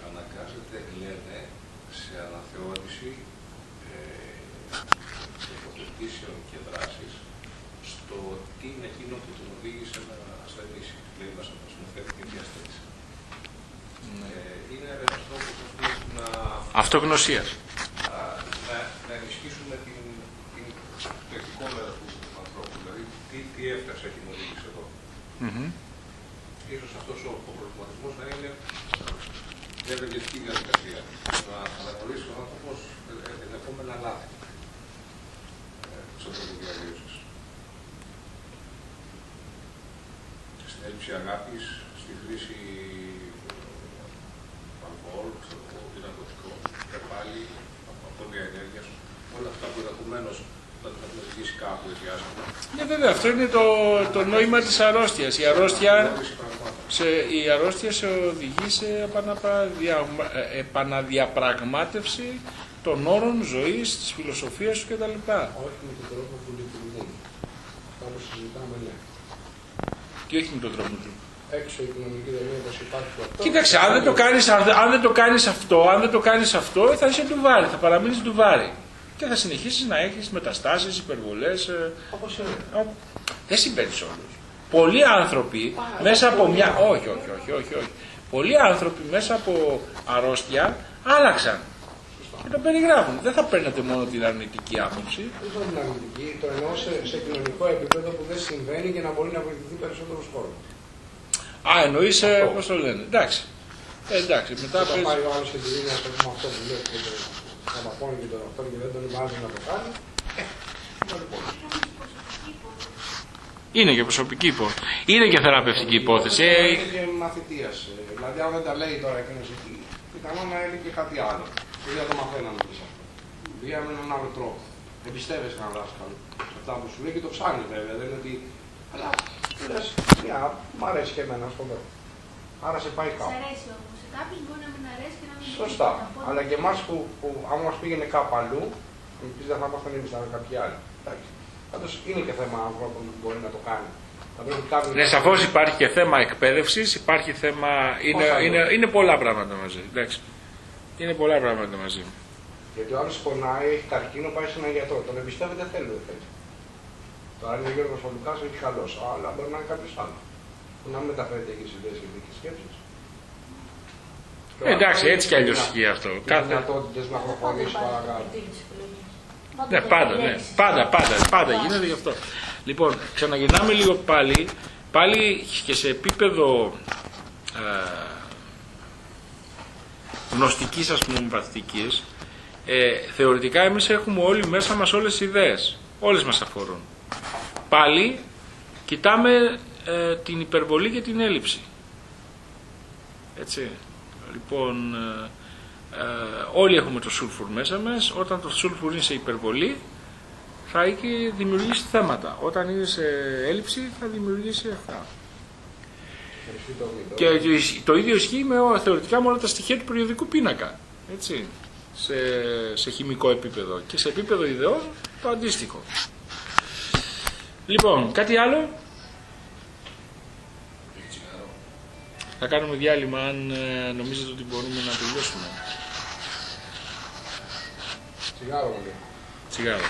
αναγκάζεται, λένε, σε αναθεώρηση τοποθετήσεων και δράσης στο τι είναι εκείνο που τον οδήγησε να ασθενήσει. Δηλαδή μας αναφέρει και διαστήσει. Είναι ένας τρόπος να... Αυτογνωσίας. Να ενισχύσουμε το ηθικό μέρος του ανθρώπου. Δηλαδή, τι έφτασε και μου οδήγησε εδώ. Ίσως αυτός ο προβληματισμός να είναι μια ευεργετική διαδικασία. Να αναγνωρίσει ο άνθρωπος ενδεχόμενα λάθη στον τρόπο διαβίωσης. Στην έλλειψη αγάπης, στη χρήση αλκοόλ, ναρκωτικών, και πάλι απώλεια ενέργειας, όλα αυτά που ενδεχομένως να το οδηγήσει κάπου διάστημα. Ναι, βέβαια, αυτό είναι το νόημα της αρρώστιας. Η αρρώστια σε οδηγεί σε επαναδιαπραγμάτευση των όρων ζωής, της φιλοσοφίας σου κτλ. Όχι με τον τρόπο που λειτουργούν. Αυτά που συζητάμε, ναι. Και όχι με τον τρόπο του. Έξω η κοινωνική δομή όπως υπάρχει αυτό. Κοίταξε, αν δεν το κάνεις αυτό, θα είσαι ντουβάρι, θα παραμείνεις ντουβάρι. Και θα συνεχίσεις να έχεις μεταστάσεις, υπερβολές. Όπως είναι. Δεν συμβαίνει σε όλους. Πολλοί άνθρωποι μέσα από μια... Όχι. Πολλοί άνθρωποι μέσα από αρρώστια άλλαξαν. Και το περιγράφουν. Δεν θα παίρνετε μόνο την αρνητική άποψη. Δεν είναι την αρνητική, το εννοώ σε κοινωνικό επίπεδο που δεν συμβαίνει για να μπορεί να βοηθηθεί περισσότερος κόσμος. Εννοείς, πώς το λένε. Εντάξει. Μετά όταν πάει ο άλλος και τη δίνει αυτό που λέει και το καμαπώνει και τον αυτό και δεν τον βάζει να το κάνει. Είναι και προσωπική υπόθεση. Είναι και θεραπευτική υπόθεση. Είναι και μαθητείας. Δηλαδή, αν δεν τα λέει τώρα εκείνος εκεί, πιθανόν να έλεγε και κάτι άλλο. Δηλαδή, το μαθαίναμε και σε αυτό. Πήγα με έναν άλλο τρόπο. Εμπιστεύεσαι έναν δάσκαλο. Αυτά που σου λέει και το ψάχνει βέβαια. Δεν είναι ότι. Αλλά λες, μ' αρέσει και εμένα, στο μέλλον. Άρα σε πάει κάπου. Σ' αρέσει όμως. Σε κάποιους μπορεί να μην αρέσει και να μην. Σωστά. Αλλά και εμάς που αν μας πήγαινε κάπου αλλού, εμείς δεν θα ήμασταν εμείς, θα ήταν κάποιοι άλλοι. Πάντως είναι και θέμα ανθρώπων που μπορεί να το κάνει. Ναι, σαφώς υπάρχει και θέμα εκπαίδευσης, υπάρχει θέμα. Είναι πολλά πράγματα μαζί. Εντάξει. Είναι πολλά πράγματα μαζί. Γιατί ο άλλος πονάει, έχει καρκίνο, πάει σε έναν γιατρό. Τον εμπιστεύεται, θέλει, δεν θέλει. Τώρα είναι ο Γιώργος ο Λουκάς, έχει καλός, αλλά μπορεί να είναι κάποιος άλλος. Που να μην μεταφέρει τέτοιες ιδέες και τέτοιες σκέψεις. Εντάξει, έτσι κι αλλιώς ισχύει αυτό. Κάθε δυνατότητες να προχωρήσει παρακάτω. Ναι, πάντα γίνεται γι' αυτό. Λοιπόν, ξαναγυρνάμε λίγο πάλι και σε επίπεδο γνωστικής, ας πούμε, παθητικής, θεωρητικά εμείς έχουμε όλοι μέσα μας όλες τις ιδέες, όλες μας αφορούν. Πάλι κοιτάμε την υπερβολή και την έλλειψη. Έτσι. Λοιπόν, όλοι έχουμε το σούλφουρ μέσα μας. Όταν το σούλφουρ είναι σε υπερβολή, θα έχει δημιουργήσει θέματα. Όταν είναι σε έλλειψη, θα δημιουργήσει αυτά. Και το ίδιο ισχύει θεωρητικά με όλα τα στοιχεία του περιοδικού πίνακα. Έτσι. Σε χημικό επίπεδο. Και σε επίπεδο ιδεών, το αντίστοιχο. Λοιπόν, κάτι άλλο. Θα κάνουμε διάλειμμα αν νομίζετε ότι μπορούμε να τελειώσουμε. Τσιγάρο μου λέει. Τσιγάρο.